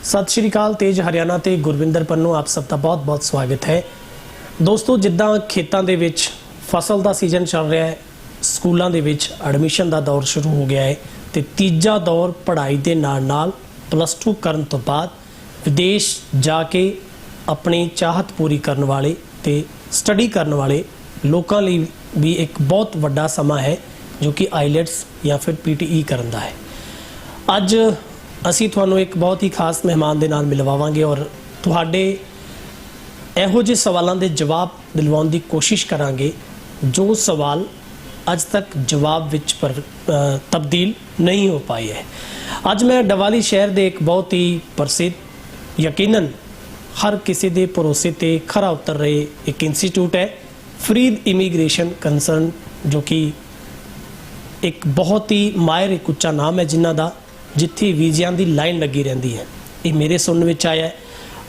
सत श्री अकाल। तेज हरियाणा ते गुरविंदर पन्नू आप सब का बहुत बहुत स्वागत है। दोस्तों, जिद्दां खेतां दे विच फसल का सीजन चल रहा है, स्कूलों दे विच एडमिशन का दौर शुरू हो गया है तो तीजा दौर पढ़ाई के नाल +2 करन तो बाद विदेश जाके अपनी चाहत पूरी करने वाले ते स्टडी करने वाले लोगों लिए भी एक बहुत वड्डा समा है जो कि आईलैट्स या फिर PTE करन दा है। अज असी तुहानू एक बहुत ही खास मेहमान दे नाल मिलवावांगे और तुहाडे इहो जिहे सवालों के जवाब दिलवाउण दी कोशिश करांगे जो सवाल अज तक जवाब विच तब्दील नहीं हो पाए है। अज मैं डवाली शहर के एक बहुत ही प्रसिद्ध, यकीनन हर किसी के भरोसे ते खरा उतर रहे एक इंस्टीट्यूट है, फरीद इमीग्रेशन कंसर्न, जो कि एक बहुत ही माहिर एक उच्चा नाम है जिन्हां दा, जिथे वीज़ियां की लाइन लगी रहिंदी है। ये मेरे सुनने में आया है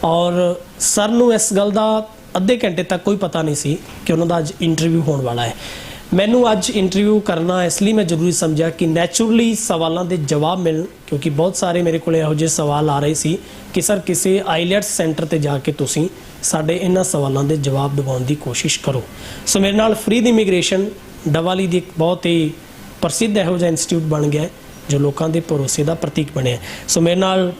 और सर नूं इस गल का अद्धे घंटे तक कोई पता नहीं सी कि उन्होंने अज इंटरव्यू होने वाला है। मैनू अज इंटरव्यू करना इसलिए मैं जरूरी समझा कि नैचुरली सवालों के जवाब मिलन, क्योंकि बहुत सारे मेरे को इहो जिहे सवाल आ रहे सी कि सर किसी आईलैट्स सेंटर पर जाके तुसीं साडे इन्हां सवालों के जवाब दिवाउण की कोशिश करो। सो मेरे नाल फरीद इमीग्रेशन डवाली की एक बहुत ही प्रसिद्ध इहो जिहा इंस्टीट्यूट बन गया है जो लोगों के भरोसे का प्रतीक बने। सो मेरे नाल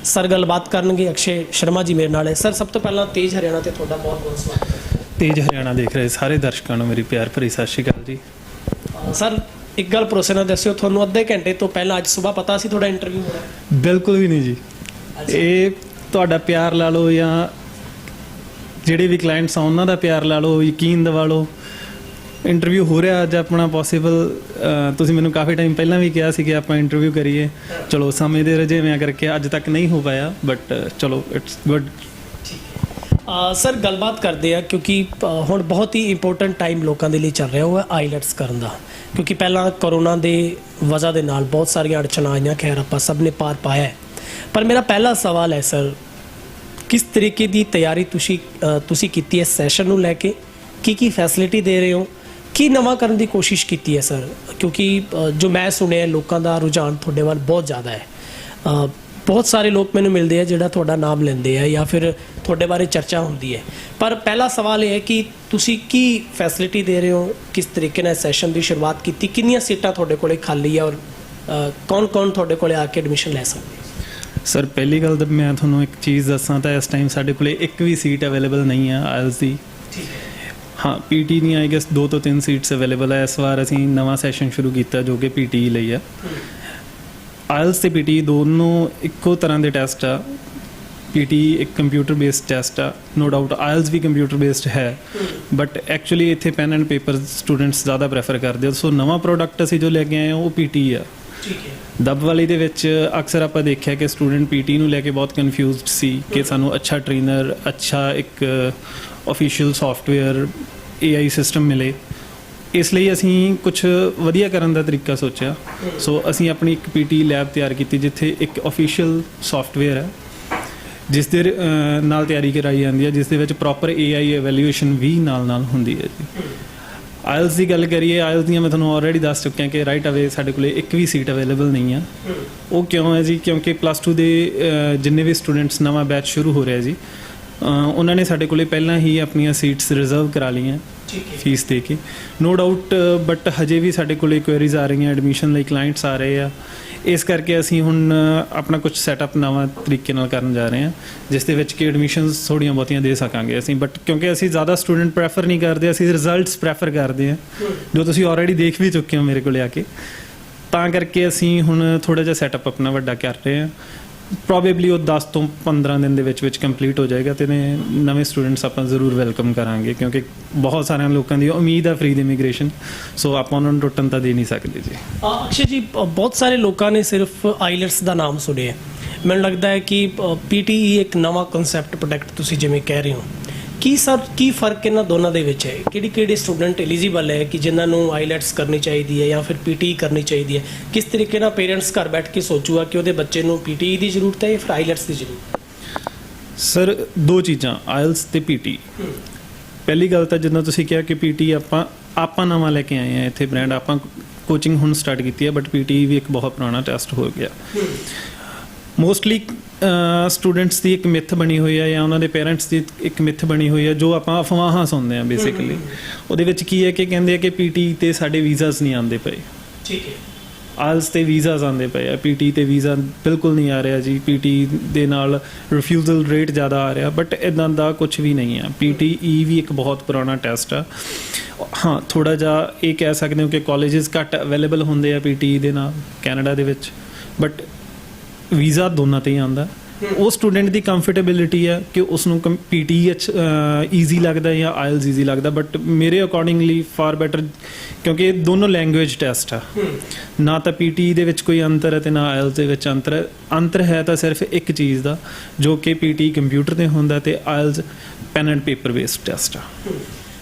सर गलबात करनगे अक्षय शर्मा जी मेरे नाल है। सर, सब तो पहला तेज हरियाणा ते तुहाडा बहुत बहुत स्वागत है। तेज हरियाणा देख रहे सारे दर्शकों को मेरी प्यार भरी सत श्री अकाल जी। सर, एक गल भरोसे नाल दस्सिओ, तुहानू अद्धे घंटे तो पहला अज सुबह पता सी थोड़ा इंटरव्यू होना है? बिल्कुल भी नहीं जी। ये तुहाडा प्यार ला लो या जिहड़े भी क्लाइंट्स आ उन्हां दा प्यार ला लो, यकीन दवा लो, इंटरव्यू हो रहा अज अपना पॉसीबल। तुसीं मैनूं काफ़ी टाइम पहलां भी कहा सी कि आपां इंटरव्यू करिए, चलो समय दे रजेवियां करके अज तक नहीं हो पाया, बट चलो इट्स गुड। सर, गलबात करते हैं क्योंकि हुण बहुत ही इंपोर्टेंट टाइम लोगों के लिए चल रहा हुआ आईलैट्स करन दा, क्योंकि पहला कोरोना के वजह के नाल बहुत सारिया अड़चना आईयां, खैर आपां सब ने पार पाया है। पर मेरा पहला सवाल है सर, किस तरीके की तैयारी तुसी कीती है सैशन नूं लैके, की फैसिलिटी दे रहे हो, की नवा करने की कोशिश की है सर? क्योंकि जो मैं सुनिया लोगों का रुझान थोड़े वाल बहुत ज़्यादा है। बहुत सारे लोग मैंने मिलते हैं जिहड़ा थोड़ा नाम लेंदे है या फिर थोड़े बारे चर्चा होती है। पर पहला सवाल यह है कि तुसी की फैसिलिटी दे रहे हो, किस तरीके ने सैशन की शुरुआत की, कितनी सीटां थोड़े कोले खाली है और कौन कौन थोड़े कोले आके एडमिशन ले सकते? सर, पहली गल तो मैं थोनों एक चीज़ दसां तो इस टाइम साडे कोले एक भी सीट अवेलेबल नहीं है आईएलटीएस की। हाँ, PT दी आई गेस 2 ਤੋਂ 3 सीट्स अवेलेबल है। इस बार असीं नवा सैशन शुरू किया जो कि PTE ਲਈ है। आईएलटीएस ते PTE दोनों इक्को तरह के टैसट आ। PTE एक कंप्यूटर बेस्ड टैसट आ, नो डाउट आईएलटीएस भी कंप्यूटर बेस्ड है, बट एक्चुअली इत्थे पैन एंड पेपर स्टूडेंट्स ज़्यादा प्रैफर करते हैं। सो नवा प्रोडक्ट असीं जो लैके आए वो PTE आ। दब वाली दे विच अक्सर आपां देखिया कि स्टूडेंट PTE नूं लैके बहुत कन्फ्यूज्ड सी कि सानूं अच्छा ट्रेनर, अच्छा एक ऑफिशियल सॉफ्टवेयर AI सिस्टम मिले, इसलिए असीं कुछ वधिया करन दा तरीका सोचा। सो असीं अपनी एक PTE लैब तैयार की जिथे एक ऑफिशियल सॉफ्टवेयर है जिस दे नाल तैयारी कराई जाती है, जिस दे विच प्रॉपर AI एवैल्यूएशन भी नाल हुंदी है जी। आईएलटीएस की गल करिए, आईएलटीएस दी मैं तुहानूं ऑलरेडी दस चुकिया कि राइट अवे साडे कोले एक भी सीट अवेलेबल नहीं है। वो क्यों है जी? क्योंकि +2 दे जिन्ने भी स्टूडेंट्स नवा बैच शुरू हो रहा है जी, उन्होंने साडे कोले पहला ही अपनी सीट्स रिजर्व करा ली हैं फीस दे के, नो डाउट। बट हजे भी साडे कोले क्वेरीज आ रही हैं, एडमिशन लिए क्लाइंट्स आ रहे हैं, इस करके असीं हुण अपना कुछ सैटअप नवा तरीके नाल करन जा रहे हैं जिस दे विच कि एडमिशनस थोड़ियां बहुतियां दे सकांगे असीं। बट क्योंकि असीं ज़्यादा स्टूडेंट प्रैफर नहीं करते, असीं रिजल्ट्स प्रैफर करते हैं जो तुसीं ऑलरेडी देख भी चुके हो मेरे को आके, तां करके असीं हुण थोड़ा जिहा सैटअप अपना वड्डा कर रहे हैं। प्रॉबेबली वो 10 ਤੋਂ 15 दिन के कंप्लीट हो जाएगा तो नवे स्टूडेंट्स आप जरूर वेलकम करांगे, क्योंकि बहुत सारे लोगों की उम्मीद है फरीद इमीग्रेशन। सो आप उन्होंने टुटन तो दे नहीं सकते जी। अक्षय जी, बहुत सारे लोगों ने सिर्फ आईलैट्स का नाम सुनिया, मैंने लगता है कि PTE एक नवा कंसैप्ट प्रोडक्ट तुसीं जिवें कह रहे हो, की सर की फर्क इन्हां दोनों दे विच है? किहड़े स्टूडेंट एलिजिबल है कि जिन्होंने आईलैट्स करनी चाहिए है या फिर PTE करनी चाहिए है? किस तरीके ना पेरेंट्स घर बैठ के सोचूगा कि उहदे बच्चे नूं PTE की जरूरत है या फिर आईलैट्स की जरूरत? सर, 2 चीज़ां आईएलटीएस ते PTE। पहली गल तो जिद्दां तुसीं कहा कि PTE आपां नवां लैके आए हैं, इत्थे ब्रांड आपां कोचिंग हुण स्टार्ट की है, बट PTE भी एक बहुत पुराना टैसट हो गया। मोस्टली ਸਟੂਡੈਂਟਸ ਦੀ ਇੱਕ ਮਿੱਥ ਬਣੀ ਹੋਈ ਹੈ ਜਾਂ ਉਹਨਾਂ ਦੇ ਪੇਰੈਂਟਸ ਦੀ ਇੱਕ ਮਿੱਥ ਬਣੀ ਹੋਈ ਹੈ ਜੋ ਆਪਾਂ ਅਫਵਾਹਾਂ ਸੁਣਦੇ ਹਾਂ ਬੇਸਿਕਲੀ। ਉਹਦੇ ਵਿੱਚ ਕੀ ਹੈ ਕਿ ਕਹਿੰਦੇ ਆ ਕਿ ਪੀਟੀ ਤੇ ਸਾਡੇ ਵੀਜ਼ਾਸ ਨਹੀਂ ਆਉਂਦੇ ਪਏ। ਠੀਕ ਹੈ। ਆਇਲਸ ਤੇ ਵੀਜ਼ਾਸ ਆਉਂਦੇ ਪਏ ਆ, ਪੀਟੀ ਤੇ ਵੀਜ਼ਾ ਬਿਲਕੁਲ ਨਹੀਂ ਆ ਰਿਹਾ ਜੀ। ਪੀਟੀ ਦੇ ਨਾਲ ਰਿਫਿਊਜ਼ਲ ਰੇਟ ਜ਼ਿਆਦਾ ਆ ਰਿਹਾ, ਬਟ ਇਦਾਂ ਦਾ ਕੁਝ ਵੀ ਨਹੀਂ ਆ। PTE ਵੀ ਇੱਕ ਬਹੁਤ ਪੁਰਾਣਾ ਟੈਸਟ ਆ। ਹਾਂ, ਥੋੜ੍ਹਾ ਜਿਹਾ ਇਹ ਕਹਿ ਸਕਦੇ ਹੋ ਕਿ ਕਾਲਜਿਸ ਘੱਟ ਅਵੇਲੇਬਲ ਹੁੰਦੇ ਆ PTE ਦੇ ਨਾਲ ਕੈਨੇਡਾ ਦੇ ਵਿੱਚ, ਬਟ ਵੀਜ਼ਾ ਦੋਨਾਂ 'ਤੇ ਹੀ ਆਉਂਦਾ। ਉਹ ਸਟੂਡੈਂਟ ਦੀ ਕੰਫਰਟੇਬਿਲਿਟੀ ਹੈ ਕਿ ਉਸ ਨੂੰ PTE ਈਜ਼ੀ ਲੱਗਦਾ ਜਾਂ ਆਇਲਸ ਈਜ਼ੀ ਲੱਗਦਾ, ਬਟ ਮੇਰੇ ਅਕੋਰਡਿੰਗਲੀ ਫਾਰ ਬੈਟਰ, ਕਿਉਂਕਿ ਇਹ ਦੋਨੋਂ ਲੈਂਗੁਏਜ ਟੈਸਟ ਆ। ਨਾ ਤਾਂ PTE ਦੇ ਵਿੱਚ ਕੋਈ ਅੰਤਰ ਹੈ ਤੇ ਨਾ ਆਇਲਸ ਦੇ ਵਿੱਚ ਅੰਤਰ ਹੈ। ਅੰਤਰ ਹੈ ਤਾਂ ਸਿਰਫ ਇੱਕ ਚੀਜ਼ ਦਾ, ਜੋ ਕਿ PTE ਕੰਪਿਊਟਰ 'ਤੇ ਹੁੰਦਾ ਤੇ IELTS pen and paper based test ਆ।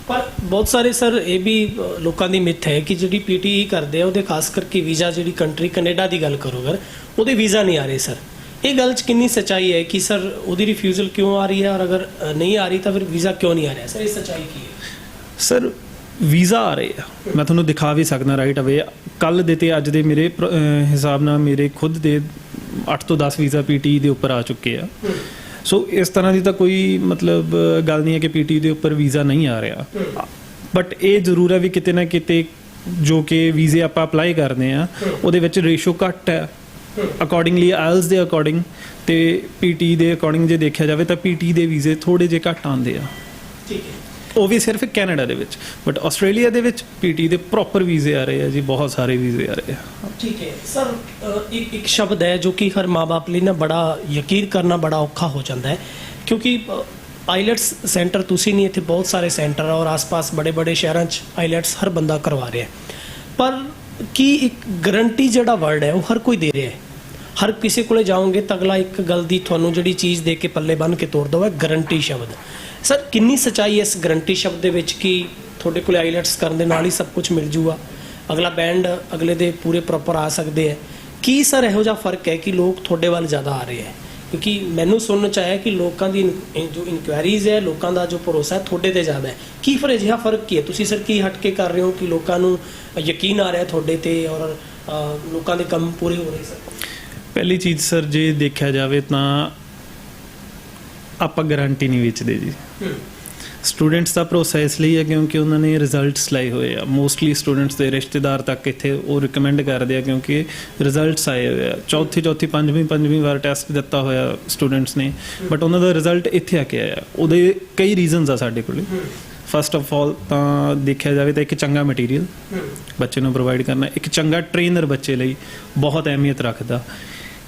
ਪਰ ਬਹੁਤ ਸਾਰੇ ਸਰ ਇਹ ਵੀ ਲੋਕਾਂ ਦੀ ਮਿੱਥ ਹੈ ਕਿ ਜਿਹੜੀ PTE ਕਰਦੇ ਆ ਉਹਦੇ ਖਾਸ ਕਰਕੇ ਵੀਜ਼ਾ, ਜਿਹੜੀ ਕੰਟਰੀ ਕੈਨੇਡਾ ਦੀ ਗੱਲ ਕਰੋ ਅਗਰ, ਉਹਦੇ ਵੀਜ਼ਾ ਨਹੀਂ ਆ ਰਹੇ ਸਰ। ਇਹ ਗੱਲ 'ਚ ਕਿੰਨੀ ਸੱਚਾਈ ਹੈ ਕਿ ਸਰ ਉਹਦੀ ਰਿਫਿਊਜ਼ਲ ਕਿਉਂ ਆ ਰਹੀ ਹੈ, ਔਰ ਅਗਰ ਨਹੀਂ ਆ ਰਹੀ ਤਾਂ ਫਿਰ ਵੀਜ਼ਾ ਕਿਉਂ ਨਹੀਂ ਆ ਰਿਹਾ ਸਰ? ਇਹ ਸੱਚਾਈ ਕੀ ਹੈ ਸਰ? ਵੀਜ਼ਾ ਆ ਰਹੇ ਆ, ਮੈਂ ਤੁਹਾਨੂੰ ਦਿਖਾ ਵੀ ਸਕਦਾ ਰਾਈਟ ਅਵੇ। ਕੱਲ੍ਹ ਦੇ ਤੇ ਅੱਜ ਦੇ ਮੇਰੇ ਹਿਸਾਬ ਨਾਲ ਮੇਰੇ ਖੁਦ ਦੇ 8 ਤੋਂ 10 ਵੀਜ਼ਾ PTE ਦੇ ਉੱਪਰ ਆ ਚੁੱਕੇ ਆ। ਸੋ ਇਸ ਤਰ੍ਹਾਂ ਦੀ ਤਾਂ ਕੋਈ ਮਤਲਬ ਗੱਲ ਨਹੀਂ ਹੈ ਕਿ PTE ਦੇ ਉੱਪਰ ਵੀਜ਼ਾ ਨਹੀਂ ਆ ਰਿਹਾ, ਬਟ ਇਹ ਜ਼ਰੂਰ ਹੈ ਵੀ ਕਿਤੇ ਨਾ ਕਿਤੇ ਜੋ ਕਿ ਵੀਜ਼ੇ ਆਪਾਂ ਅਪਲਾਈ ਕਰਦੇ ਆ ਉਹਦੇ ਵਿੱਚ ਰੇਸ਼ੋ ਘੱਟ ਹੈ ਅਕੋਰਡਿੰਗਲੀ ਆਇਲਸ ਦੇ ਅਕੋਰਡਿੰਗ ਤੇ PTE ਦੇ ਅਕੋਰਡਿੰਗ। ਜੇ ਦੇਖਿਆ ਜਾਵੇ ਤਾਂ PTE ਦੇ ਵੀਜ਼ੇ ਥੋੜ੍ਹੇ ਜਿਹੇ ਘੱਟ ਆਉਂਦੇ ਆ। ਠੀਕ ਹੈ। ਉਹ ਵੀ ਸਿਰਫ ਕੈਨੇਡਾ ਦੇ ਵਿੱਚ, ਬਟ ਆਸਟ੍ਰੇਲੀਆ ਦੇ ਵਿੱਚ PTE ਦੇ ਪ੍ਰੋਪਰ ਵੀਜ਼ੇ ਆ ਰਹੇ ਆ ਜੀ, ਬਹੁਤ ਸਾਰੇ ਵੀਜ਼ੇ ਆ ਰਹੇ ਆ। ਠੀਕ ਹੈ ਸਰ, ਇੱਕ ਸ਼ਬਦ ਹੈ ਜੋ ਕਿ ਹਰ ਮਾਂ-ਬਾਪ ਲਈ ਨਾ ਬੜਾ ਯਕੀਨ ਕਰਨਾ ਬੜਾ ਔਖਾ ਹੋ ਜਾਂਦਾ ਹੈ, ਕਿਉਂਕਿ ਆਈਲੈਟਸ ਸੈਂਟਰ ਤੁਸੀਂ ਨਹੀਂ, ਇੱਥੇ ਬਹੁਤ ਸਾਰੇ ਸੈਂਟਰ ਆ ਔਰ ਆਸ-ਪਾਸ ਬੜੇ-ਬੜੇ ਸ਼ਹਿਰਾਂ 'ਚ ਆਈਲੈਟਸ ਹਰ ਬੰਦਾ ਕਰਵਾ ਰਿਹਾ, ਪਰ ਕੀ ਇੱਕ ਗਰੰਟੀ ਜਿਹੜਾ ਵਰਡ ਹੈ ਉਹ ਹਰ ਕੋਈ ਦੇ ਰਿਹਾ ਹੈ? ਹਰ ਕਿਸੇ ਕੋਲੇ ਜਾਓਗੇ ਤਾਂ ਅਗਲਾ ਇੱਕ ਗੱਲ ਦੀ ਤੁਹਾਨੂੰ ਜਿਹੜੀ ਚੀਜ਼ ਦੇ ਕੇ ਪੱਲੇ ਬੰਨ੍ਹ ਕੇ ਤੋੜ ਦਊਗਾ, ਗਰੰਟੀ ਸ਼ਬਦ। ਸਰ ਕਿੰਨੀ ਸੱਚਾਈ ਹੈ ਇਸ ਗਰੰਟੀ ਸ਼ਬਦ ਦੇ ਵਿੱਚ ਕਿ ਤੁਹਾਡੇ ਕੋਲ ਆਈਲੈਟਸ ਕਰਨ ਦੇ ਨਾਲ ਹੀ ਸਭ ਕੁਝ ਮਿਲ ਜੂਗਾ, ਅਗਲਾ ਬੈਂਡ ਅਗਲੇ ਦੇ ਪੂਰੇ ਪ੍ਰੋਪਰ ਆ ਸਕਦੇ ਹੈ? ਕੀ ਸਰ ਇਹੋ ਜਿਹਾ ਫਰਕ ਹੈ ਕਿ ਲੋਕ ਤੁਹਾਡੇ ਵੱਲ ਜ਼ਿਆਦਾ ਆ ਰਹੇ ਹੈ? ਕਿਉਂਕਿ ਮੈਨੂੰ ਸੁਣਨ 'ਚ ਆਇਆ ਕਿ ਲੋਕਾਂ ਦੀ ਜੋ ਇਨਕੁਆਇਰੀਜ਼ ਹੈ, ਲੋਕਾਂ ਦਾ ਜੋ ਭਰੋਸਾ ਹੈ ਤੁਹਾਡੇ 'ਤੇ ਜ਼ਿਆਦਾ ਹੈ। ਕੀ ਫਿਰ ਅਜਿਹਾ ਫਰਕ ਕੀ ਹੈ? ਤੁਸੀਂ ਸਰ ਕੀ ਹਟ ਕੇ ਕਰ ਰਹੇ ਹੋ ਕਿ ਲੋਕਾਂ ਨੂੰ ਯਕੀਨ ਆ ਰਿਹਾ ਤੁਹਾਡੇ 'ਤੇ ਔਰ ਲੋਕਾਂ ਦੇ ਕੰਮ ਪੂਰੇ ਹੋ ਰਹੇ ਸਰ? ਪਹਿਲੀ ਚੀਜ਼ ਸਰ, ਜੇ ਦੇਖਿਆ ਜਾਵੇ ਤਾਂ ਆਪਾਂ ਗਾਰੰਟੀ ਨਹੀਂ ਵੇਚਦੇ ਜੀ। ਸਟੂਡੈਂਟਸ ਦਾ ਭਰੋਸਾ ਇਸ ਲਈ ਹੈ ਕਿਉਂਕਿ ਉਹਨਾਂ ਨੇ ਰਿਜ਼ਲਟਸ ਲਏ ਹੋਏ ਆ। ਮੋਸਟਲੀ ਸਟੂਡੈਂਟਸ ਦੇ ਰਿਸ਼ਤੇਦਾਰ ਤੱਕ ਇੱਥੇ ਉਹ ਰਿਕਮੈਂਡ ਕਰਦੇ ਆ ਕਿਉਂਕਿ ਰਿਜ਼ਲਟਸ ਆਏ ਹੋਏ ਆ। ਚੌਥੀ ਪੰਜਵੀਂ ਵਾਰ ਟੈਸਟ ਦਿੱਤਾ ਹੋਇਆ ਸਟੂਡੈਂਟਸ ਨੇ, ਬਟ ਉਹਨਾਂ ਦਾ ਰਿਜ਼ਲਟ ਇੱਥੇ ਆ ਕੇ ਆਇਆ। ਉਹਦੇ ਕਈ ਰੀਜ਼ਨਸ ਆ ਸਾਡੇ ਕੋਲ। ਫਸਟ ਆਫ ਆਲ ਤਾਂ ਦੇਖਿਆ ਜਾਵੇ ਤਾਂ ਇੱਕ ਚੰਗਾ ਮਟੀਰੀਅਲ ਬੱਚੇ ਨੂੰ ਪ੍ਰੋਵਾਈਡ ਕਰਨਾ, ਇੱਕ ਚੰਗਾ ਟ੍ਰੇਨਰ ਬੱਚੇ ਲਈ ਬਹੁਤ ਅਹਿਮੀਅਤ ਰੱਖਦਾ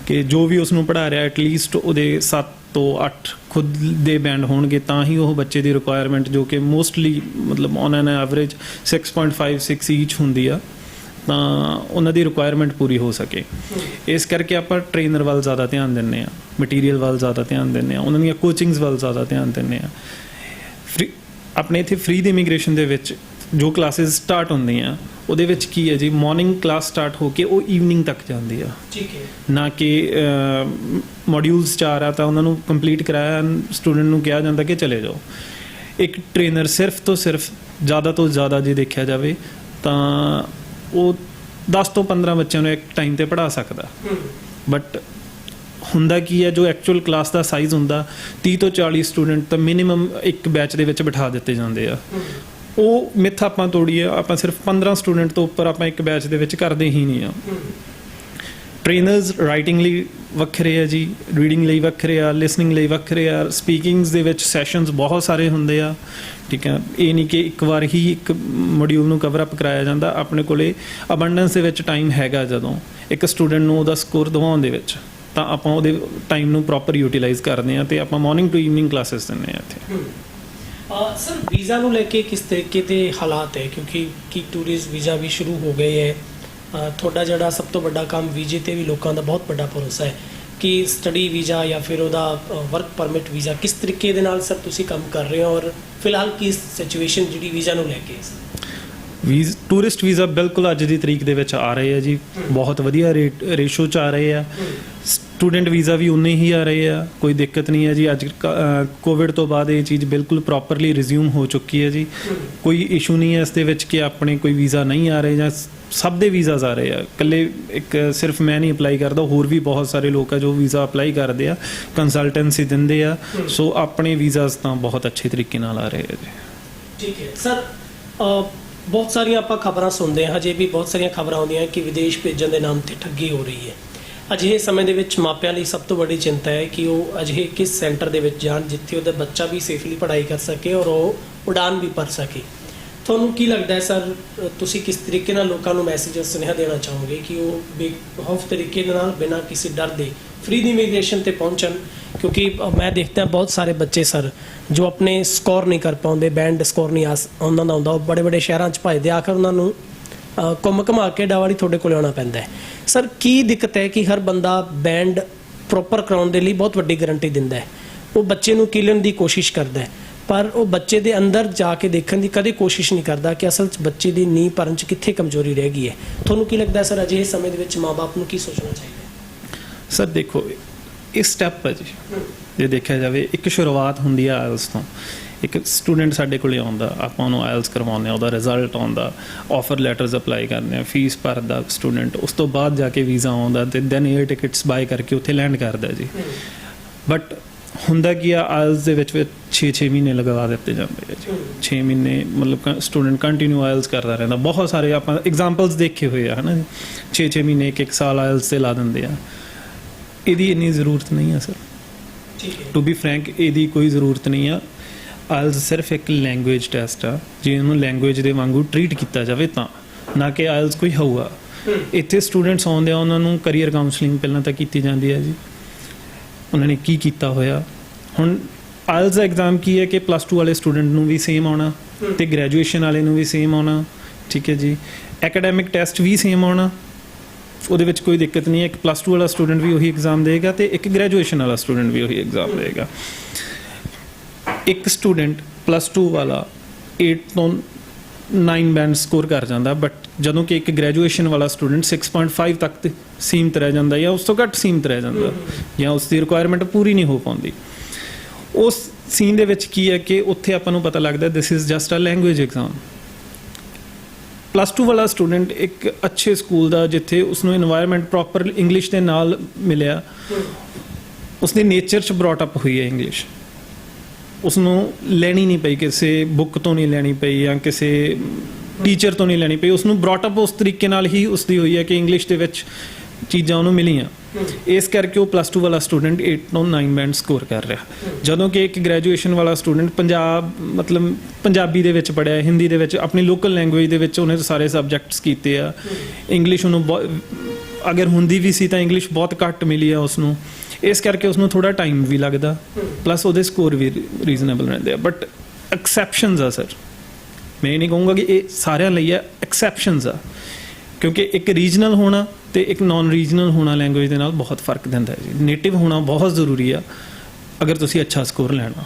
ਕਿ ਜੋ ਵੀ ਉਸ ਨੂੰ ਪੜ੍ਹਾ ਰਿਹਾ ਐਟਲੀਸਟ ਉਹਦੇ 7 ਤੋਂ 8 ਖੁਦ ਦੇ ਬੈਂਡ ਹੋਣਗੇ, ਤਾਂ ਹੀ ਉਹ ਬੱਚੇ ਦੀ ਰਿਕੁਆਇਰਮੈਂਟ ਜੋ ਕਿ ਮੋਸਟਲੀ ਮਤਲਬ ਔਨ ਐਨ ਐਵਰੇਜ 6.56 ਈਚ ਹੁੰਦੀ ਆ, ਤਾਂ ਉਹਨਾਂ ਦੀ ਰਿਕੁਆਇਰਮੈਂਟ ਪੂਰੀ ਹੋ ਸਕੇ। ਇਸ ਕਰਕੇ ਆਪਾਂ ਟ੍ਰੇਨਰ ਵੱਲ ਜ਼ਿਆਦਾ ਧਿਆਨ ਦਿੰਦੇ ਹਾਂ, ਮਟੀਰੀਅਲ ਵੱਲ ਜ਼ਿਆਦਾ ਧਿਆਨ ਦਿੰਦੇ ਹਾਂ, ਉਹਨਾਂ ਦੀਆਂ ਕੋਚਿੰਗਸ ਵੱਲ ਜ਼ਿਆਦਾ ਧਿਆਨ ਦਿੰਦੇ ਹਾਂ। ਆਪਣੇ ਇੱਥੇ ਫ੍ਰੀ ਦੀ ਇਮੀਗ੍ਰੇਸ਼ਨ ਦੇ ਵਿੱਚ ਜੋ ਕਲਾਸਿਸ ਸਟਾਰਟ ਹੁੰਦੀਆਂ ਉਹਦੇ ਵਿੱਚ ਕੀ ਹੈ ਜੀ, ਮਾਰਨਿੰਗ ਕਲਾਸ ਸਟਾਰਟ ਹੋ ਕੇ ਉਹ ਈਵਨਿੰਗ ਤੱਕ ਜਾਂਦੀ ਆ। ਠੀਕ ਹੈ। ਨਾ ਕਿ ਮੋਡਿਊਲਸ 4 ਆ ਤਾਂ ਉਹਨਾਂ ਨੂੰ ਕੰਪਲੀਟ ਕਰਾਇਆ, ਸਟੂਡੈਂਟ ਨੂੰ ਕਿਹਾ ਜਾਂਦਾ ਕਿ ਚਲੇ ਜਾਓ। ਇੱਕ ਟ੍ਰੇਨਰ ਸਿਰਫ ਤੋਂ ਸਿਰਫ ਜ਼ਿਆਦਾ ਤੋਂ ਜ਼ਿਆਦਾ ਜੇ ਦੇਖਿਆ ਜਾਵੇ ਤਾਂ ਉਹ 10 ਤੋਂ 15 ਬੱਚਿਆਂ ਨੂੰ ਇੱਕ ਟਾਈਮ 'ਤੇ ਪੜ੍ਹਾ ਸਕਦਾ, ਬਟ ਹੁੰਦਾ ਕੀ ਹੈ, ਜੋ ਐਕਚੁਅਲ ਕਲਾਸ ਦਾ ਸਾਈਜ਼ ਹੁੰਦਾ 30 ਤੋਂ 40 ਸਟੂਡੈਂਟ ਤਾਂ ਮਿਨੀਮਮ ਇੱਕ ਬੈਚ ਦੇ ਵਿੱਚ ਬਿਠਾ ਦਿੱਤੇ ਜਾਂਦੇ ਆ। ਉਹ ਮਿੱਥ ਆਪਾਂ ਤੋੜੀਏ, ਆਪਾਂ ਸਿਰਫ 15 ਸਟੂਡੈਂਟ ਤੋਂ ਉੱਪਰ ਆਪਾਂ ਇੱਕ ਬੈਚ ਦੇ ਵਿੱਚ ਕਰਦੇ ਹੀ ਨਹੀਂ ਆ। ਟ੍ਰੇਨਰਸ ਰਾਈਟਿੰਗ ਲਈ ਵੱਖਰੇ ਆ ਜੀ, ਰੀਡਿੰਗ ਲਈ ਵੱਖਰੇ ਆ, ਲਿਸਨਿੰਗ ਲਈ ਵੱਖਰੇ ਆ, ਸਪੀਕਿੰਗਸ ਦੇ ਵਿੱਚ ਸੈਸ਼ਨਸ ਬਹੁਤ ਸਾਰੇ ਹੁੰਦੇ ਆ। ਠੀਕ ਹੈ, ਇਹ ਨਹੀਂ ਕਿ ਇੱਕ ਵਾਰ ਹੀ ਇੱਕ ਮੋਡਿਊਲ ਨੂੰ ਕਵਰ ਅਪ ਕਰਾਇਆ ਜਾਂਦਾ। ਆਪਣੇ ਕੋਲੇ ਅਬੰਡੈਂਸ ਦੇ ਵਿੱਚ ਟਾਈਮ ਹੈਗਾ ਜਦੋਂ ਇੱਕ ਸਟੂਡੈਂਟ ਨੂੰ ਉਹਦਾ ਸਕੋਰ ਦਿਵਾਉਣ ਦੇ ਵਿੱਚ, ਤਾਂ ਆਪਾਂ ਉਹਦੇ ਟਾਈਮ ਨੂੰ ਪ੍ਰੋਪਰ ਯੂਟੀਲਾਈਜ਼ ਕਰਦੇ ਹਾਂ ਤੇ ਆਪਾਂ ਮਾਰਨਿੰਗ ਟੂ ਈਵਨਿੰਗ ਕਲਾਸਿਸ ਦਿੰਦੇ ਹਾਂ ਇੱਥੇ। ਸਰ ਵੀਜ਼ਾ ਨੂੰ ਲੈ ਕੇ ਕਿਸ ਤਰੀਕੇ ਦੇ ਹਾਲਾਤ ਹੈ, ਕਿਉਂਕਿ ਕੀ ਟੂਰਿਸਟ ਵੀਜ਼ਾ ਵੀ ਸ਼ੁਰੂ ਹੋ ਗਏ ਹੈ। ਤੁਹਾਡਾ ਜਿਹੜਾ ਸਭ ਤੋਂ ਵੱਡਾ ਕੰਮ ਵੀਜ਼ੇ 'ਤੇ ਵੀ ਲੋਕਾਂ ਦਾ ਬਹੁਤ ਵੱਡਾ ਭਰੋਸਾ ਹੈ ਕਿ ਸਟੱਡੀ ਵੀਜ਼ਾ ਜਾਂ ਫਿਰ ਉਹਦਾ ਵਰਕ ਪਰਮਿਟ ਵੀਜ਼ਾ ਕਿਸ ਤਰੀਕੇ ਦੇ ਨਾਲ ਸਰ ਤੁਸੀਂ ਕੰਮ ਕਰ ਰਹੇ ਹੋ, ਔਰ ਫਿਲਹਾਲ ਕੀ ਸਿਚੁਏਸ਼ਨ ਜਿਹੜੀ ਵੀਜ਼ਾ ਨੂੰ ਲੈ ਕੇ? ਟੂਰਿਸਟ ਵੀਜ਼ਾ ਬਿਲਕੁਲ ਅੱਜ ਦੀ ਤਰੀਕ ਦੇ ਵਿੱਚ ਆ ਰਹੇ ਆ ਜੀ, ਬਹੁਤ ਵਧੀਆ ਰੇਸ਼ੋ 'ਚ ਆ ਰਹੇ ਆ। ਸਟੂਡੈਂਟ ਵੀਜ਼ਾ ਵੀ ਉਨੇ ਹੀ ਆ ਰਹੇ ਆ, ਕੋਈ ਦਿੱਕਤ ਨਹੀਂ ਹੈ ਜੀ। ਅੱਜ ਕੋਵਿਡ ਤੋਂ ਬਾਅਦ ਇਹ ਚੀਜ਼ ਬਿਲਕੁਲ ਪ੍ਰੋਪਰਲੀ ਰਿਜ਼ਿਊਮ ਹੋ ਚੁੱਕੀ ਹੈ ਜੀ, ਕੋਈ ਇਸ਼ੂ ਨਹੀਂ ਹੈ ਇਸ ਦੇ ਵਿੱਚ ਕਿ ਆਪਣੇ ਕੋਈ ਵੀਜ਼ਾ ਨਹੀਂ ਆ ਰਹੇ ਜਾਂ ਸਭ ਦੇ ਵੀਜ਼ਾਸ ਆ ਰਹੇ ਆ, ਇਕੱਲੇ ਇੱਕ ਸਿਰਫ ਮੈਂ ਨਹੀਂ ਅਪਲਾਈ ਕਰਦਾ, ਹੋਰ ਵੀ ਬਹੁਤ ਸਾਰੇ ਲੋਕ ਆ ਜੋ ਵੀਜ਼ਾ ਅਪਲਾਈ ਕਰਦੇ ਆ, ਕੰਸਲਟੈਂਸੀ ਦਿੰਦੇ ਆ। ਸੋ ਆਪਣੇ ਵੀਜ਼ਾਸ ਤਾਂ ਬਹੁਤ ਅੱਛੇ ਤਰੀਕੇ ਨਾਲ ਆ ਰਹੇ ਆ ਜੀ। ਠੀਕ ਹੈ ਸਰ, ਬਹੁਤ ਸਾਰੀਆਂ ਆਪਾਂ ਖਬਰਾਂ ਸੁਣਦੇ ਹਾਂ, ਹਜੇ ਵੀ ਬਹੁਤ ਸਾਰੀਆਂ ਖਬਰਾਂ ਆਉਂਦੀਆਂ ਕਿ ਵਿਦੇਸ਼ ਭੇਜਣ ਦੇ ਨਾਮ ਤੇ ਠੱਗੀ ਹੋ ਰਹੀ ਹੈ। ਅਜਿਹੇ ਸਮੇਂ ਦੇ ਵਿੱਚ ਮਾਪਿਆਂ ਲਈ ਸਭ ਤੋਂ ਵੱਡੀ ਚਿੰਤਾ ਹੈ ਕਿ ਉਹ ਅਜਿਹੇ ਕਿਸ ਸੈਂਟਰ ਦੇ ਵਿੱਚ ਜਾਣ ਜਿੱਥੇ ਉਹਦਾ ਬੱਚਾ ਵੀ ਸੇਫਲੀ ਪੜ੍ਹਾਈ ਕਰ ਸਕੇ ਔਰ ਉਹ ਉਡਾਨ ਵੀ ਭਰ ਸਕੇ। ਤੁਹਾਨੂੰ ਕੀ ਲੱਗਦਾ ਹੈ ਸਰ, ਤੁਸੀਂ ਕਿਸ ਤਰੀਕੇ ਨਾਲ ਲੋਕਾਂ ਨੂੰ ਮੈਸੇਜ ਸੁਨੇਹਾ ਦੇਣਾ ਚਾਹੋਗੇ ਕਿ ਉਹ ਬੇਖੌਫ ਤਰੀਕੇ ਨਾਲ ਬਿਨਾਂ ਕਿਸੇ ਡਰ ਦੇ फ्री दी इमिग्रेशन पे पहुँचन? क्योंकि मैं देखता बहुत सारे बच्चे सर जो अपने स्कोर नहीं कर पाते, बैंड स्कोर नहीं उन्होंने आਉਂਦਾ, ਉਹ बड़े बड़े शहरों च भजते, आखिर उन्होंने घुम घुमा के डावाड़ी थोड़े को आना पैंदा है। सर की दिक्कत है कि हर बंदा बैंड प्रॉपर कराने के लिए बहुत वड्डी गारंटी दिंदा है, वो बच्चे नूं कीलण की कोशिश करता है, पर वो बच्चे दे अंदर जाके देखने की कदे कोशिश नहीं करता कि असल च बच्चे की नींह भरन च कित्थे कमजोरी रह गई है। तुहानूं की लगता है सर अजिहे समय दे विच माँ बाप नूं की सोचना चाहिए? ਸਰ ਦੇਖੋ, ਇਹ ਸਟੈਪ ਹੈ ਜੀ, ਜੇ ਦੇਖਿਆ ਜਾਵੇ ਇੱਕ ਸ਼ੁਰੂਆਤ ਹੁੰਦੀ ਆ ਆਇਲਸ ਤੋਂ। ਇੱਕ ਸਟੂਡੈਂਟ ਸਾਡੇ ਕੋਲੇ ਆਉਂਦਾ, ਆਪਾਂ ਉਹਨੂੰ ਆਇਲਸ ਕਰਵਾਉਂਦੇ ਹਾਂ, ਉਹਦਾ ਰਿਜ਼ਲਟ ਆਉਂਦਾ, ਆਫਰ ਲੈਟਰਸ ਅਪਲਾਈ ਕਰਦੇ ਹਾਂ, ਫੀਸ ਭਰਦਾ ਸਟੂਡੈਂਟ, ਉਸ ਤੋਂ ਬਾਅਦ ਜਾ ਕੇ ਵੀਜ਼ਾ ਆਉਂਦਾ ਤੇ ਦੈਨ 에ਅਰ ਟਿਕਟਸ ਬਾਏ ਕਰਕੇ ਉੱਥੇ ਲੈਂਡ ਕਰਦਾ ਜੀ। ਬਟ ਹੁੰਦਾ ਕੀ ਆ, ਆਇਲਸ ਦੇ ਵਿੱਚ 6-6 ਮਹੀਨੇ ਲਗਵਾ ਦਿੱਤੇ ਜਾਂਦੇ ਆ ਜੀ। 6 ਮਹੀਨੇ ਮਤਲਬ ਸਟੂਡੈਂਟ ਕੰਟੀਨਿਊ ਆਇਲਸ ਕਰਦਾ ਰਹਿੰਦਾ। ਬਹੁਤ ਸਾਰੇ ਆਪਾਂ ਐਗਜ਼ਾਮਪਲਸ ਦੇਖੇ ਹੋਏ ਆ, ਹੈ ਨਾ ਜੀ। 6-6 ਮਹੀਨੇ ਇੱਕ ਸਾਲ ਆਇਲਸ 'ਤੇ ਲਾ ਦਿੰਦੇ ਆ। ਇਹਦੀ ਇੰਨੀ ਜ਼ਰੂਰਤ ਨਹੀਂ ਆ ਸਰ, ਟੂ ਬੀ ਫਰੈਂਕ, ਇਹਦੀ ਕੋਈ ਜ਼ਰੂਰਤ ਨਹੀਂ ਆ। ਆਇਲਸ ਸਿਰਫ ਇੱਕ ਲੈਂਗੁਏਜ ਟੈਸਟ ਆ, ਜੇ ਇਹਨੂੰ ਲੈਂਗੁਏਜ ਦੇ ਵਾਂਗੂ ਟਰੀਟ ਕੀਤਾ ਜਾਵੇ ਤਾਂ, ਨਾ ਕਿ ਆਇਲਸ ਕੋਈ ਹੋਊਗਾ। ਇੱਥੇ ਸਟੂਡੈਂਟਸ ਆਉਂਦੇ ਆ, ਉਹਨਾਂ ਨੂੰ ਕਰੀਅਰ ਕਾਉਂਸਲਿੰਗ ਪਹਿਲਾਂ ਤਾਂ ਕੀਤੀ ਜਾਂਦੀ ਹੈ ਜੀ, ਉਹਨਾਂ ਨੇ ਕੀ ਕੀਤਾ ਹੋਇਆ। ਹੁਣ ਆਇਲਸ ਦਾ ਐਗਜ਼ਾਮ ਕੀ ਹੈ ਕਿ +2 ਵਾਲੇ ਸਟੂਡੈਂਟ ਨੂੰ ਵੀ ਸੇਮ ਆਉਣਾ ਤੇ ਗ੍ਰੈਜੂਏਸ਼ਨ ਵਾਲੇ ਨੂੰ ਵੀ ਸੇਮ ਆਉਣਾ, ਠੀਕ ਹੈ ਜੀ। ਐਕੈਡੈਮਿਕ ਟੈਸਟ ਵੀ ਸੇਮ ਆਉਣਾ, ਉਹਦੇ ਵਿੱਚ ਕੋਈ ਦਿੱਕਤ ਨਹੀਂ ਹੈ। ਇੱਕ +2 ਵਾਲਾ ਸਟੂਡੈਂਟ ਵੀ ਉਹੀ ਐਗਜ਼ਾਮ ਦੇਗਾ ਤੇ ਇੱਕ ਗ੍ਰੈਜੂਏਸ਼ਨ ਵਾਲਾ ਸਟੂਡੈਂਟ ਵੀ ਉਹੀ ਐਗਜ਼ਾਮ ਦੇਗਾ। ਇੱਕ ਸਟੂਡੈਂਟ +2 ਵਾਲਾ 8 ਤੋਂ 9 ਬੈਂਡ ਸਕੋਰ ਕਰ ਜਾਂਦਾ, ਬਟ ਜਦੋਂ ਕਿ ਇੱਕ ਗ੍ਰੈਜੂਏਸ਼ਨ ਵਾਲਾ ਸਟੂਡੈਂਟ 6.5 ਤੱਕ ਤੇ ਸੀਮਤ ਰਹਿ ਜਾਂਦਾ ਜਾਂ ਉਸ ਤੋਂ ਘੱਟ ਸੀਮਤ ਰਹਿ ਜਾਂਦਾ, ਜਾਂ ਉਸ ਦੀ ਰਿਕੁਆਇਰਮੈਂਟ ਪੂਰੀ ਨਹੀਂ ਹੋ ਪਾਉਂਦੀ। ਉਸ ਸੀਨ ਦੇ ਵਿੱਚ ਕੀ ਹੈ ਕਿ ਉੱਥੇ ਆਪਾਂ ਨੂੰ ਪਤਾ ਲੱਗਦਾ this is just a language exam. +2 ਵਾਲਾ ਸਟੂਡੈਂਟ ਇੱਕ ਅੱਛੇ ਸਕੂਲ ਦਾ, ਜਿੱਥੇ ਉਸਨੂੰ ਇਨਵਾਇਰਨਮੈਂਟ ਪ੍ਰੋਪਰ ਇੰਗਲਿਸ਼ ਦੇ ਨਾਲ ਮਿਲਿਆ, ਉਸਦੀ ਨੇਚਰ 'ਚ ਬਰੌਟ ਅਪ ਹੋਈ ਹੈ ਇੰਗਲਿਸ਼, ਉਸਨੂੰ ਲੈਣੀ ਨਹੀਂ ਪਈ, ਕਿਸੇ ਬੁੱਕ ਤੋਂ ਨਹੀਂ ਲੈਣੀ ਪਈ ਜਾਂ ਕਿਸੇ ਟੀਚਰ ਤੋਂ ਨਹੀਂ ਲੈਣੀ ਪਈ, ਉਸਨੂੰ ਬਰੌਟ ਅਪ ਉਸ ਤਰੀਕੇ ਨਾਲ ਹੀ ਉਸਦੀ ਹੋਈ ਹੈ ਕਿ ਇੰਗਲਿਸ਼ ਦੇ ਵਿੱਚ ਚੀਜ਼ਾਂ ਉਹਨੂੰ ਮਿਲੀਆਂ। ਇਸ ਕਰਕੇ ਉਹ +2 ਵਾਲਾ ਸਟੂਡੈਂਟ 8 ਤੋਂ 9 ਬੈਂਡ ਸਕੋਰ ਕਰ ਰਿਹਾ, ਜਦੋਂ ਕਿ ਇੱਕ ਗ੍ਰੈਜੂਏਸ਼ਨ ਵਾਲਾ ਸਟੂਡੈਂਟ ਪੰਜਾਬੀ ਦੇ ਵਿੱਚ ਪੜ੍ਹਿਆ, ਹਿੰਦੀ ਦੇ ਵਿੱਚ, ਆਪਣੀ ਲੋਕਲ ਲੈਂਗੁਏਜ ਦੇ ਵਿੱਚ ਉਹਨੇ ਸਾਰੇ ਸਬਜੈਕਟਸ ਕੀਤੇ ਆ। ਇੰਗਲਿਸ਼ ਉਹਨੂੰ ਅਗਰ ਹੁੰਦੀ ਵੀ ਸੀ ਤਾਂ ਇੰਗਲਿਸ਼ ਬਹੁਤ ਘੱਟ ਮਿਲੀ ਆ ਉਸਨੂੰ, ਇਸ ਕਰਕੇ ਉਸਨੂੰ ਥੋੜ੍ਹਾ ਟਾਈਮ ਵੀ ਲੱਗਦਾ, ਪਲੱਸ ਉਹਦੇ ਸਕੋਰ ਵੀ ਰੀਜ਼ਨੇਬਲ ਰਹਿੰਦੇ ਆ। ਬਟ ਐਕਸੈਪਸ਼ਨਸ ਆ ਸਰ, ਮੈਂ ਨਹੀਂ ਕਹੂੰਗਾ ਕਿ ਇਹ ਸਾਰਿਆਂ ਲਈ ਆ, ਐਕਸੈਪਸ਼ਨਸ ਆ, ਕਿਉਂਕਿ ਇੱਕ ਰੀਜਨਲ ਹੋਣਾ ਤੇ ਇੱਕ ਨਾਨ ਰੀਜਨਲ ਹੋਣਾ ਲੈਂਗੁਏਜ ਦੇ ਨਾਲ ਬਹੁਤ ਫਰਕ ਦਿੰਦਾ ਹੈ ਜੀ। ਨੇਟਿਵ ਹੋਣਾ ਬਹੁਤ ਜ਼ਰੂਰੀ ਆ ਅਗਰ ਤੁਸੀਂ ਅੱਛਾ ਸਕੋਰ ਲੈਣਾ।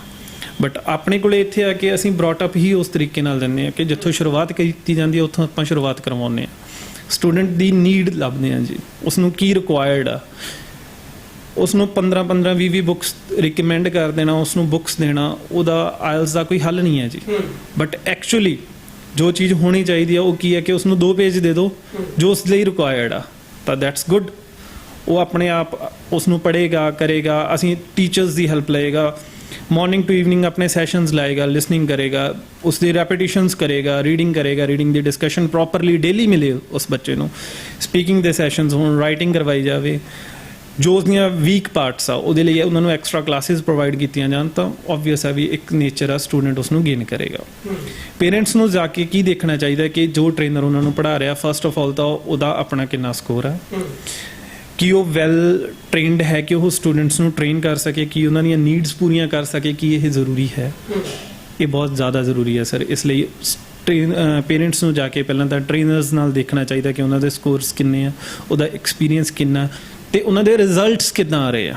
ਬਟ ਆਪਣੇ ਕੋਲੇ ਇੱਥੇ ਆ ਕਿ ਅਸੀਂ ਬਰੌਟ ਅਪ ਹੀ ਉਸ ਤਰੀਕੇ ਨਾਲ ਦਿੰਦੇ ਹਾਂ ਕਿ ਜਿੱਥੋਂ ਸ਼ੁਰੂਆਤ ਕੀਤੀ ਜਾਂਦੀ ਹੈ ਉੱਥੋਂ ਆਪਾਂ ਸ਼ੁਰੂਆਤ ਕਰਵਾਉਂਦੇ ਹਾਂ। ਸਟੂਡੈਂਟ ਦੀ ਨੀਡ ਲੱਭਦੇ ਹਾਂ ਜੀ, ਉਸਨੂੰ ਕੀ ਰਿਕੁਆਇਰਡ ਆ, ਉਸਨੂੰ 15-20 ਬੁੱਕਸ ਰਿਕਮੈਂਡ ਕਰ ਦੇਣਾ, ਉਸਨੂੰ ਬੁੱਕਸ ਦੇਣਾ, ਉਹਦਾ ਆਇਲਸ ਦਾ ਕੋਈ ਹੱਲ ਨਹੀਂ ਹੈ ਜੀ। ਬਟ ਐਕਚੁਅਲੀ ਜੋ ਚੀਜ਼ ਹੋਣੀ ਚਾਹੀਦੀ ਆ ਉਹ ਕੀ ਹੈ ਕਿ ਉਸਨੂੰ 2 ਪੇਜ ਦੇ ਦਿਓ ਜੋ ਉਸ ਲਈ ਰਿਕੁਆਇਰਡ ਆ, ਤਾਂ ਦੈਟਸ ਗੁੱਡ। ਉਹ ਆਪਣੇ ਆਪ ਉਸਨੂੰ ਪੜ੍ਹੇਗਾ, ਕਰੇਗਾ। ਅਸੀਂ ਟੀਚਰਸ ਦੀ ਹੈਲਪ ਲਏਗਾ, ਮਾਰਨਿੰਗ ਟੂ ਈਵਨਿੰਗ ਆਪਣੇ ਸੈਸ਼ਨਸ ਲਾਏਗਾ, ਲਿਸਨਿੰਗ ਕਰੇਗਾ, ਉਸਦੀ ਰੈਪੀਟੀਸ਼ਨਸ ਕਰੇਗਾ, ਰੀਡਿੰਗ ਕਰੇਗਾ, ਰੀਡਿੰਗ ਦੀ ਡਿਸਕਸ਼ਨ ਪ੍ਰੋਪਰਲੀ ਡੇਲੀ ਮਿਲੇ ਉਸ ਬੱਚੇ ਨੂੰ, ਸਪੀਕਿੰਗ ਦੇ ਸੈਸ਼ਨਸ ਹੋਣ, ਰਾਈਟਿੰਗ ਕਰਵਾਈ ਜਾਵੇ, ਜੋ ਉਸਦੀਆਂ ਵੀਕ ਪਾਰਟਸ ਆ ਉਹਦੇ ਲਈ ਉਹਨਾਂ ਨੂੰ ਐਕਸਟਰਾ ਕਲਾਸਿਸ ਪ੍ਰੋਵਾਈਡ ਕੀਤੀਆਂ ਜਾਣ, ਤਾਂ ਓਬਵੀਅਸ ਹੈ ਵੀ ਇੱਕ ਨੇਚਰ ਆ, ਸਟੂਡੈਂਟ ਉਸਨੂੰ ਗੇਨ ਕਰੇਗਾ। ਪੇਰੈਂਟਸ ਨੂੰ ਜਾ ਕੇ ਕੀ ਦੇਖਣਾ ਚਾਹੀਦਾ ਕਿ ਜੋ ਟ੍ਰੇਨਰ ਉਹਨਾਂ ਨੂੰ ਪੜ੍ਹਾ ਰਿਹਾ, ਫਸਟ ਆਫ ਆਲ ਤਾਂ ਉਹਦਾ ਆਪਣਾ ਕਿੰਨਾ ਸਕੋਰ ਆ, ਕਿ ਉਹ ਵੈਲ ਟ੍ਰੇਨਡ ਹੈ, ਕਿ ਉਹ ਸਟੂਡੈਂਟਸ ਨੂੰ ਟ੍ਰੇਨ ਕਰ ਸਕੇ, ਕਿ ਉਹਨਾਂ ਦੀਆਂ ਨੀਡਸ ਪੂਰੀਆਂ ਕਰ ਸਕੇ, ਕਿ ਇਹ ਜ਼ਰੂਰੀ ਹੈ, ਇਹ ਬਹੁਤ ਜ਼ਿਆਦਾ ਜ਼ਰੂਰੀ ਹੈ ਸਰ। ਇਸ ਲਈ ਪੇਰੈਂਟਸ ਨੂੰ ਜਾ ਕੇ ਪਹਿਲਾਂ ਤਾਂ ਟ੍ਰੇਨਰਸ ਨਾਲ ਦੇਖਣਾ ਚਾਹੀਦਾ ਕਿ ਉਹਨਾਂ ਦੇ ਸਕੋਰਸ ਕਿੰਨੇ ਆ, ਉਹਦਾ ਐਕਸਪੀਰੀਅੰਸ ਕਿੰਨਾ ਤੇ ਉਹਨਾਂ ਦੇ ਰਿਜ਼ਲਟਸ ਕਿੱਦਾਂ ਆ ਰਹੇ ਆ।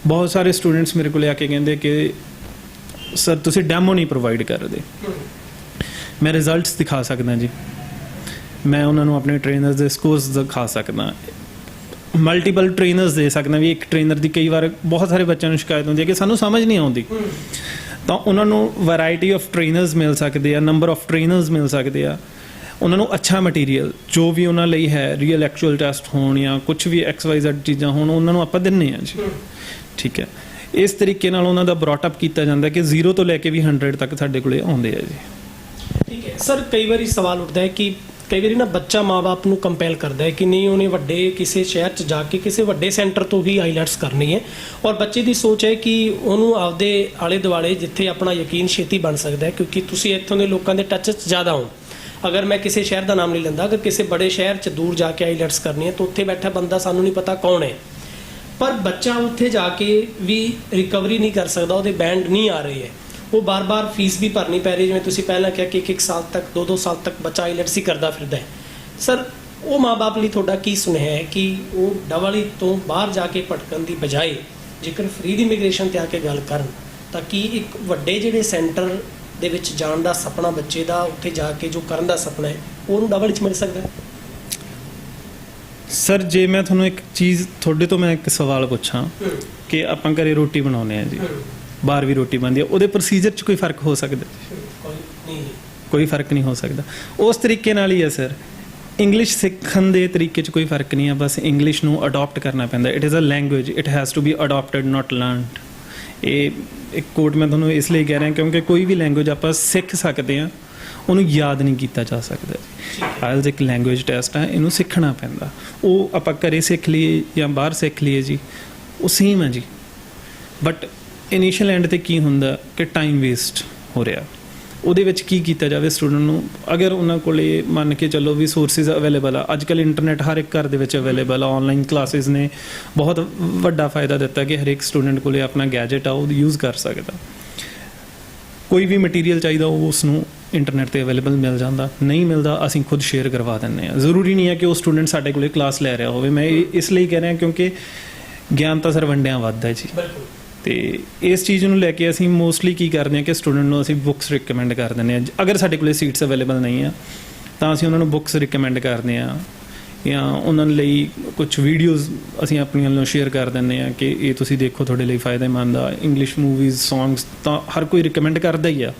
ਬਹੁਤ ਸਾਰੇ ਸਟੂਡੈਂਟਸ ਮੇਰੇ ਕੋਲ ਆ ਕੇ ਕਹਿੰਦੇ ਕਿ ਸਰ ਤੁਸੀਂ ਡੈਮੋ ਨਹੀਂ ਪ੍ਰੋਵਾਈਡ ਕਰਦੇ। ਮੈਂ ਰਿਜ਼ਲਟਸ ਦਿਖਾ ਸਕਦਾ ਜੀ, ਮੈਂ ਉਹਨਾਂ ਨੂੰ ਆਪਣੇ ਟ੍ਰੇਨਰਸ ਦੇ ਸਕੋਰਸ ਦਿਖਾ ਸਕਦਾ, ਮਲਟੀਪਲ ਟ੍ਰੇਨਰਸ ਦੇ ਸਕਦਾ ਵੀ ਇੱਕ ਟ੍ਰੇਨਰ ਦੀ ਕਈ ਵਾਰ ਬਹੁਤ ਸਾਰੇ ਬੱਚਿਆਂ ਨੂੰ ਸ਼ਿਕਾਇਤ ਹੁੰਦੀ ਹੈ ਕਿ ਸਾਨੂੰ ਸਮਝ ਨਹੀਂ ਆਉਂਦੀ, ਤਾਂ ਉਹਨਾਂ ਨੂੰ ਵੈਰਾਈਟੀ ਆਫ ਟ੍ਰੇਨਰਸ ਮਿਲ ਸਕਦੇ ਆ, ਨੰਬਰ ਆਫ ਟ੍ਰੇਨਰਸ ਮਿਲ ਸਕਦੇ ਆ। ਉਹਨਾਂ ਨੂੰ ਅੱਛਾ ਮਟੀਰੀਅਲ ਜੋ ਵੀ ਉਹਨਾਂ ਲਈ ਹੈ, ਰੀਅਲ ਐਕਚੁਅਲ ਟੈਸਟ ਹੋਣ ਜਾਂ ਕੁਝ ਵੀ XYZ ਚੀਜ਼ਾਂ ਹੋਣ, ਉਹਨਾਂ ਨੂੰ ਆਪਾਂ ਦਿੰਨੇ ਆ ਜੀ। ਠੀਕ ਹੈ, ਇਸ ਤਰੀਕੇ ਨਾਲ ਉਹਨਾਂ ਦਾ ਬ੍ਰੌਟ ਅਪ ਕੀਤਾ ਜਾਂਦਾ ਕਿ 0 ਤੋਂ ਲੈ ਕੇ ਵੀ 100 ਤੱਕ ਸਾਡੇ ਕੋਲੇ ਆਉਂਦੇ ਆ ਜੀ। ਠੀਕ ਹੈ ਸਰ, ਕਈ ਵਾਰੀ ਸਵਾਲ ਉੱਠਦਾ ਹੈ ਕਿ ਕਈ ਵਾਰੀ ਨਾ ਬੱਚਾ ਮਾਂ-ਬਾਪ ਨੂੰ ਕੰਪੈਲ ਕਰਦਾ ਹੈ ਕਿ ਨਹੀਂ ਉਹਨੇ ਵੱਡੇ ਕਿਸੇ ਸ਼ਹਿਰ 'ਚ ਜਾ ਕੇ ਕਿਸੇ ਵੱਡੇ ਸੈਂਟਰ ਤੋਂ ਹੀ ਆਈਲੈਟਸ ਕਰਨੀ ਹੈ, ਔਰ ਬੱਚੇ ਦੀ ਸੋਚ ਹੈ ਕਿ ਉਹਨੂੰ ਆਪਦੇ ਆਲੇ ਦੁਆਲੇ ਜਿੱਥੇ ਆਪਣਾ ਯਕੀਨ ਛੇਤੀ ਬਣ ਸਕਦਾ ਹੈ, ਕਿਉਂਕਿ ਤੁਸੀਂ ਇੱਥੋਂ ਦੇ ਲੋਕਾਂ ਦੇ ਟੱਚ 'ਚ ਜ਼ਿਆਦਾ ਹੋ। ਅਗਰ ਮੈਂ ਕਿਸੇ ਸ਼ਹਿਰ ਦਾ ਨਾਮ ਨਹੀਂ ਲੈਂਦਾ, ਅਗਰ ਕਿਸੇ ਬੜੇ ਸ਼ਹਿਰ 'ਚ ਦੂਰ ਜਾ ਕੇ ਆਈਲੈਟਸ ਕਰਨੀ ਹੈ ਤਾਂ ਉੱਥੇ ਬੈਠਾ ਬੰਦਾ ਸਾਨੂੰ ਨਹੀਂ ਪਤਾ ਕੌਣ ਹੈ, ਪਰ ਬੱਚਾ ਉੱਥੇ ਜਾ ਕੇ ਵੀ ਰਿਕਵਰੀ ਨਹੀਂ ਕਰ ਸਕਦਾ, ਉਹਦੇ ਬੈਂਡ ਨਹੀਂ ਆ ਰਹੇ ਹੈ, ਉਹ ਬਾਰ-ਬਾਰ ਫੀਸ ਵੀ ਭਰਨੀ ਪੈ ਰਹੀ। ਜਿਵੇਂ ਤੁਸੀਂ ਪਹਿਲਾਂ ਕਿਹਾ ਕਿ 1 ਸਾਲ ਤੱਕ 2 ਸਾਲ ਤੱਕ ਬੱਚਾ ਆਈਲੈਟਸ ਹੀ ਕਰਦਾ ਫਿਰਦਾ ਹੈ। ਸਰ, ਉਹ ਮਾਂ-ਬਾਪ ਲਈ ਤੁਹਾਡਾ ਕੀ ਸੁਨੇਹਾ ਹੈ ਕਿ ਉਹ ਡਬਲੀ ਤੋਂ ਬਾਹਰ ਜਾ ਕੇ ਭਟਕਣ ਦੀ ਬਜਾਏ ਜੇਕਰ ਫ੍ਰੀ ਦੀ ਇਮੀਗ੍ਰੇਸ਼ਨ ਤੇ ਆ ਕੇ ਗੱਲ ਕਰਨ ਤਾਂ ਕੀ ਇੱਕ ਵੱਡੇ ਜਿਹੜੇ ਸੈਂਟਰ ਦੇ ਵਿੱਚ ਜਾਣ ਦਾ ਸੁਪਨਾ ਬੱਚੇ ਦਾ, ਉੱਥੇ ਜਾ ਕੇ ਜੋ ਕਰਨ ਦਾ ਸੁਪਨਾ ਹੈ, ਉਹਨੂੰ ਡਬਲ 'ਚ ਮਿਲ ਸਕਦਾ ਹੈ? ਸਰ, ਜੇ ਮੈਂ ਤੁਹਾਨੂੰ ਇੱਕ ਚੀਜ਼ ਤੁਹਾਡੇ ਤੋਂ ਮੈਂ ਇੱਕ ਸਵਾਲ ਪੁੱਛਾਂ ਕਿ ਆਪਾਂ ਘਰੇ ਰੋਟੀ ਬਣਾਉਂਦੇ ਆ ਜੀ, ਬਾਹਰ ਵੀ ਰੋਟੀ ਬਣਦੀ ਹੈ, ਉਹਦੇ ਪ੍ਰੋਸੀਜਰ 'ਚ ਕੋਈ ਫਰਕ ਹੋ ਸਕਦਾ? ਕੋਈ ਫਰਕ ਨਹੀਂ ਹੋ ਸਕਦਾ। ਉਸ ਤਰੀਕੇ ਨਾਲ ਹੀ ਹੈ ਸਰ, ਇੰਗਲਿਸ਼ ਸਿੱਖਣ ਦੇ ਤਰੀਕੇ 'ਚ ਕੋਈ ਫਰਕ ਨਹੀਂ ਹੈ, ਬਸ ਇੰਗਲਿਸ਼ ਨੂੰ ਅਡਾਪਟ ਕਰਨਾ ਪੈਂਦਾ। It is a language, it has to be adapted not learned. ਇਹ ਇੱਕ ਕੋਟ ਮੈਂ ਤੁਹਾਨੂੰ ਇਸ ਲਈ ਕਹਿ ਰਿਹਾ ਕਿਉਂਕਿ ਕੋਈ ਵੀ ਲੈਂਗੁਏਜ ਆਪਾਂ ਸਿੱਖ ਸਕਦੇ ਹਾਂ, ਉਹਨੂੰ ਯਾਦ ਨਹੀਂ ਕੀਤਾ ਜਾ ਸਕਦਾ। ਆਇਲਸ ਇੱਕ ਲੈਂਗੁਏਜ ਟੈਸਟ ਹੈ, ਇਹਨੂੰ ਸਿੱਖਣਾ ਪੈਂਦਾ। ਉਹ ਆਪਾਂ ਘਰੇ ਸਿੱਖ ਲਈਏ ਜਾਂ ਬਾਹਰ ਸਿੱਖ ਲਈਏ ਜੀ, ਉਹ ਸੇਮ ਹੈ ਜੀ। ਬਟ ਇਨੀਸ਼ੀਅਲ ਐਂਡ ਤੇ ਕੀ ਹੁੰਦਾ ਕਿ ਟਾਈਮ ਵੇਸਟ ਹੋ ਰਿਹਾ। ਉਹਦੇ ਵਿੱਚ ਕੀ ਕੀਤਾ ਜਾਵੇ ਸਟੂਡੈਂਟ ਨੂੰ, ਅਗਰ ਉਹਨਾਂ ਕੋਲੇ ਮੰਨ ਕੇ ਚੱਲੋ ਵੀ ਸੋਰਸਿਸ ਅਵੇਲੇਬਲ ਆ। ਅੱਜ ਕੱਲ੍ਹ ਇੰਟਰਨੈਟ ਹਰ ਇੱਕ ਘਰ ਦੇ ਵਿੱਚ ਅਵੇਲੇਬਲ ਆ। ਆਨਲਾਈਨ ਕਲਾਸਿਸ ਨੇ ਬਹੁਤ ਵੱਡਾ ਫਾਇਦਾ ਦਿੱਤਾ ਕਿ ਹਰੇਕ ਸਟੂਡੈਂਟ ਕੋਲੇ ਆਪਣਾ ਗੈਜਟ ਆ, ਉਹ ਯੂਜ਼ ਕਰ ਸਕਦਾ। ਕੋਈ ਵੀ ਮਟੀਰੀਅਲ ਚਾਹੀਦਾ ਉਹ ਉਸ ਨੂੰ ਇੰਟਰਨੈਟ 'ਤੇ ਅਵੇਲੇਬਲ ਮਿਲ ਜਾਂਦਾ। ਨਹੀਂ ਮਿਲਦਾ ਅਸੀਂ ਖੁਦ ਸ਼ੇਅਰ ਕਰਵਾ ਦਿੰਦੇ ਹਾਂ। ਜ਼ਰੂਰੀ ਨਹੀਂ ਹੈ ਕਿ ਉਹ ਸਟੂਡੈਂਟ ਸਾਡੇ ਕੋਲੇ ਕਲਾਸ ਲੈ ਰਿਹਾ ਹੋਵੇ। ਮੈਂ ਇਸ ਲਈ ਕਹਿ ਰਿਹਾ ਕਿਉਂਕਿ ਗਿਆਨ ਤਾਂ ਸਰ ਵੰਡਿਆਂ ਵੱਧਦਾ ਜੀ। ਤੇ ਇਸ ਚੀਜ਼ ਨੂੰ ਲੈ ਕੇ ਅਸੀਂ ਮੋਸਟਲੀ ਕੀ ਕਰਦੇ ਹਾਂ ਕਿ ਸਟੂਡੈਂਟ ਨੂੰ ਅਸੀਂ ਬੁੱਕਸ ਰਿਕਮੈਂਡ ਕਰ ਦਿੰਦੇ ਹਾਂ। ਅਗਰ ਸਾਡੇ ਕੋਲੇ ਸੀਟਸ ਅਵੇਲੇਬਲ ਨਹੀਂ ਆ ਤਾਂ ਅਸੀਂ ਉਹਨਾਂ ਨੂੰ ਬੁੱਕਸ ਰਿਕਮੈਂਡ ਕਰਦੇ ਹਾਂ ਜਾਂ ਉਹਨਾਂ ਲਈ ਕੁਝ ਵੀਡੀਓਜ਼ ਅਸੀਂ ਆਪਣੀਆਂ ਵੱਲੋਂ ਸ਼ੇਅਰ ਕਰ ਦਿੰਦੇ ਹਾਂ ਕਿ ਇਹ ਤੁਸੀਂ ਦੇਖੋ, ਤੁਹਾਡੇ ਲਈ ਫਾਇਦੇਮੰਦ ਆ। ਇੰਗਲਿਸ਼ ਮੂਵੀਜ਼, ਸੌਂਗਸ ਤਾਂ ਹਰ ਕੋਈ ਰਿਕਮੈਂਡ ਕਰਦਾ ਹੀ ਆ।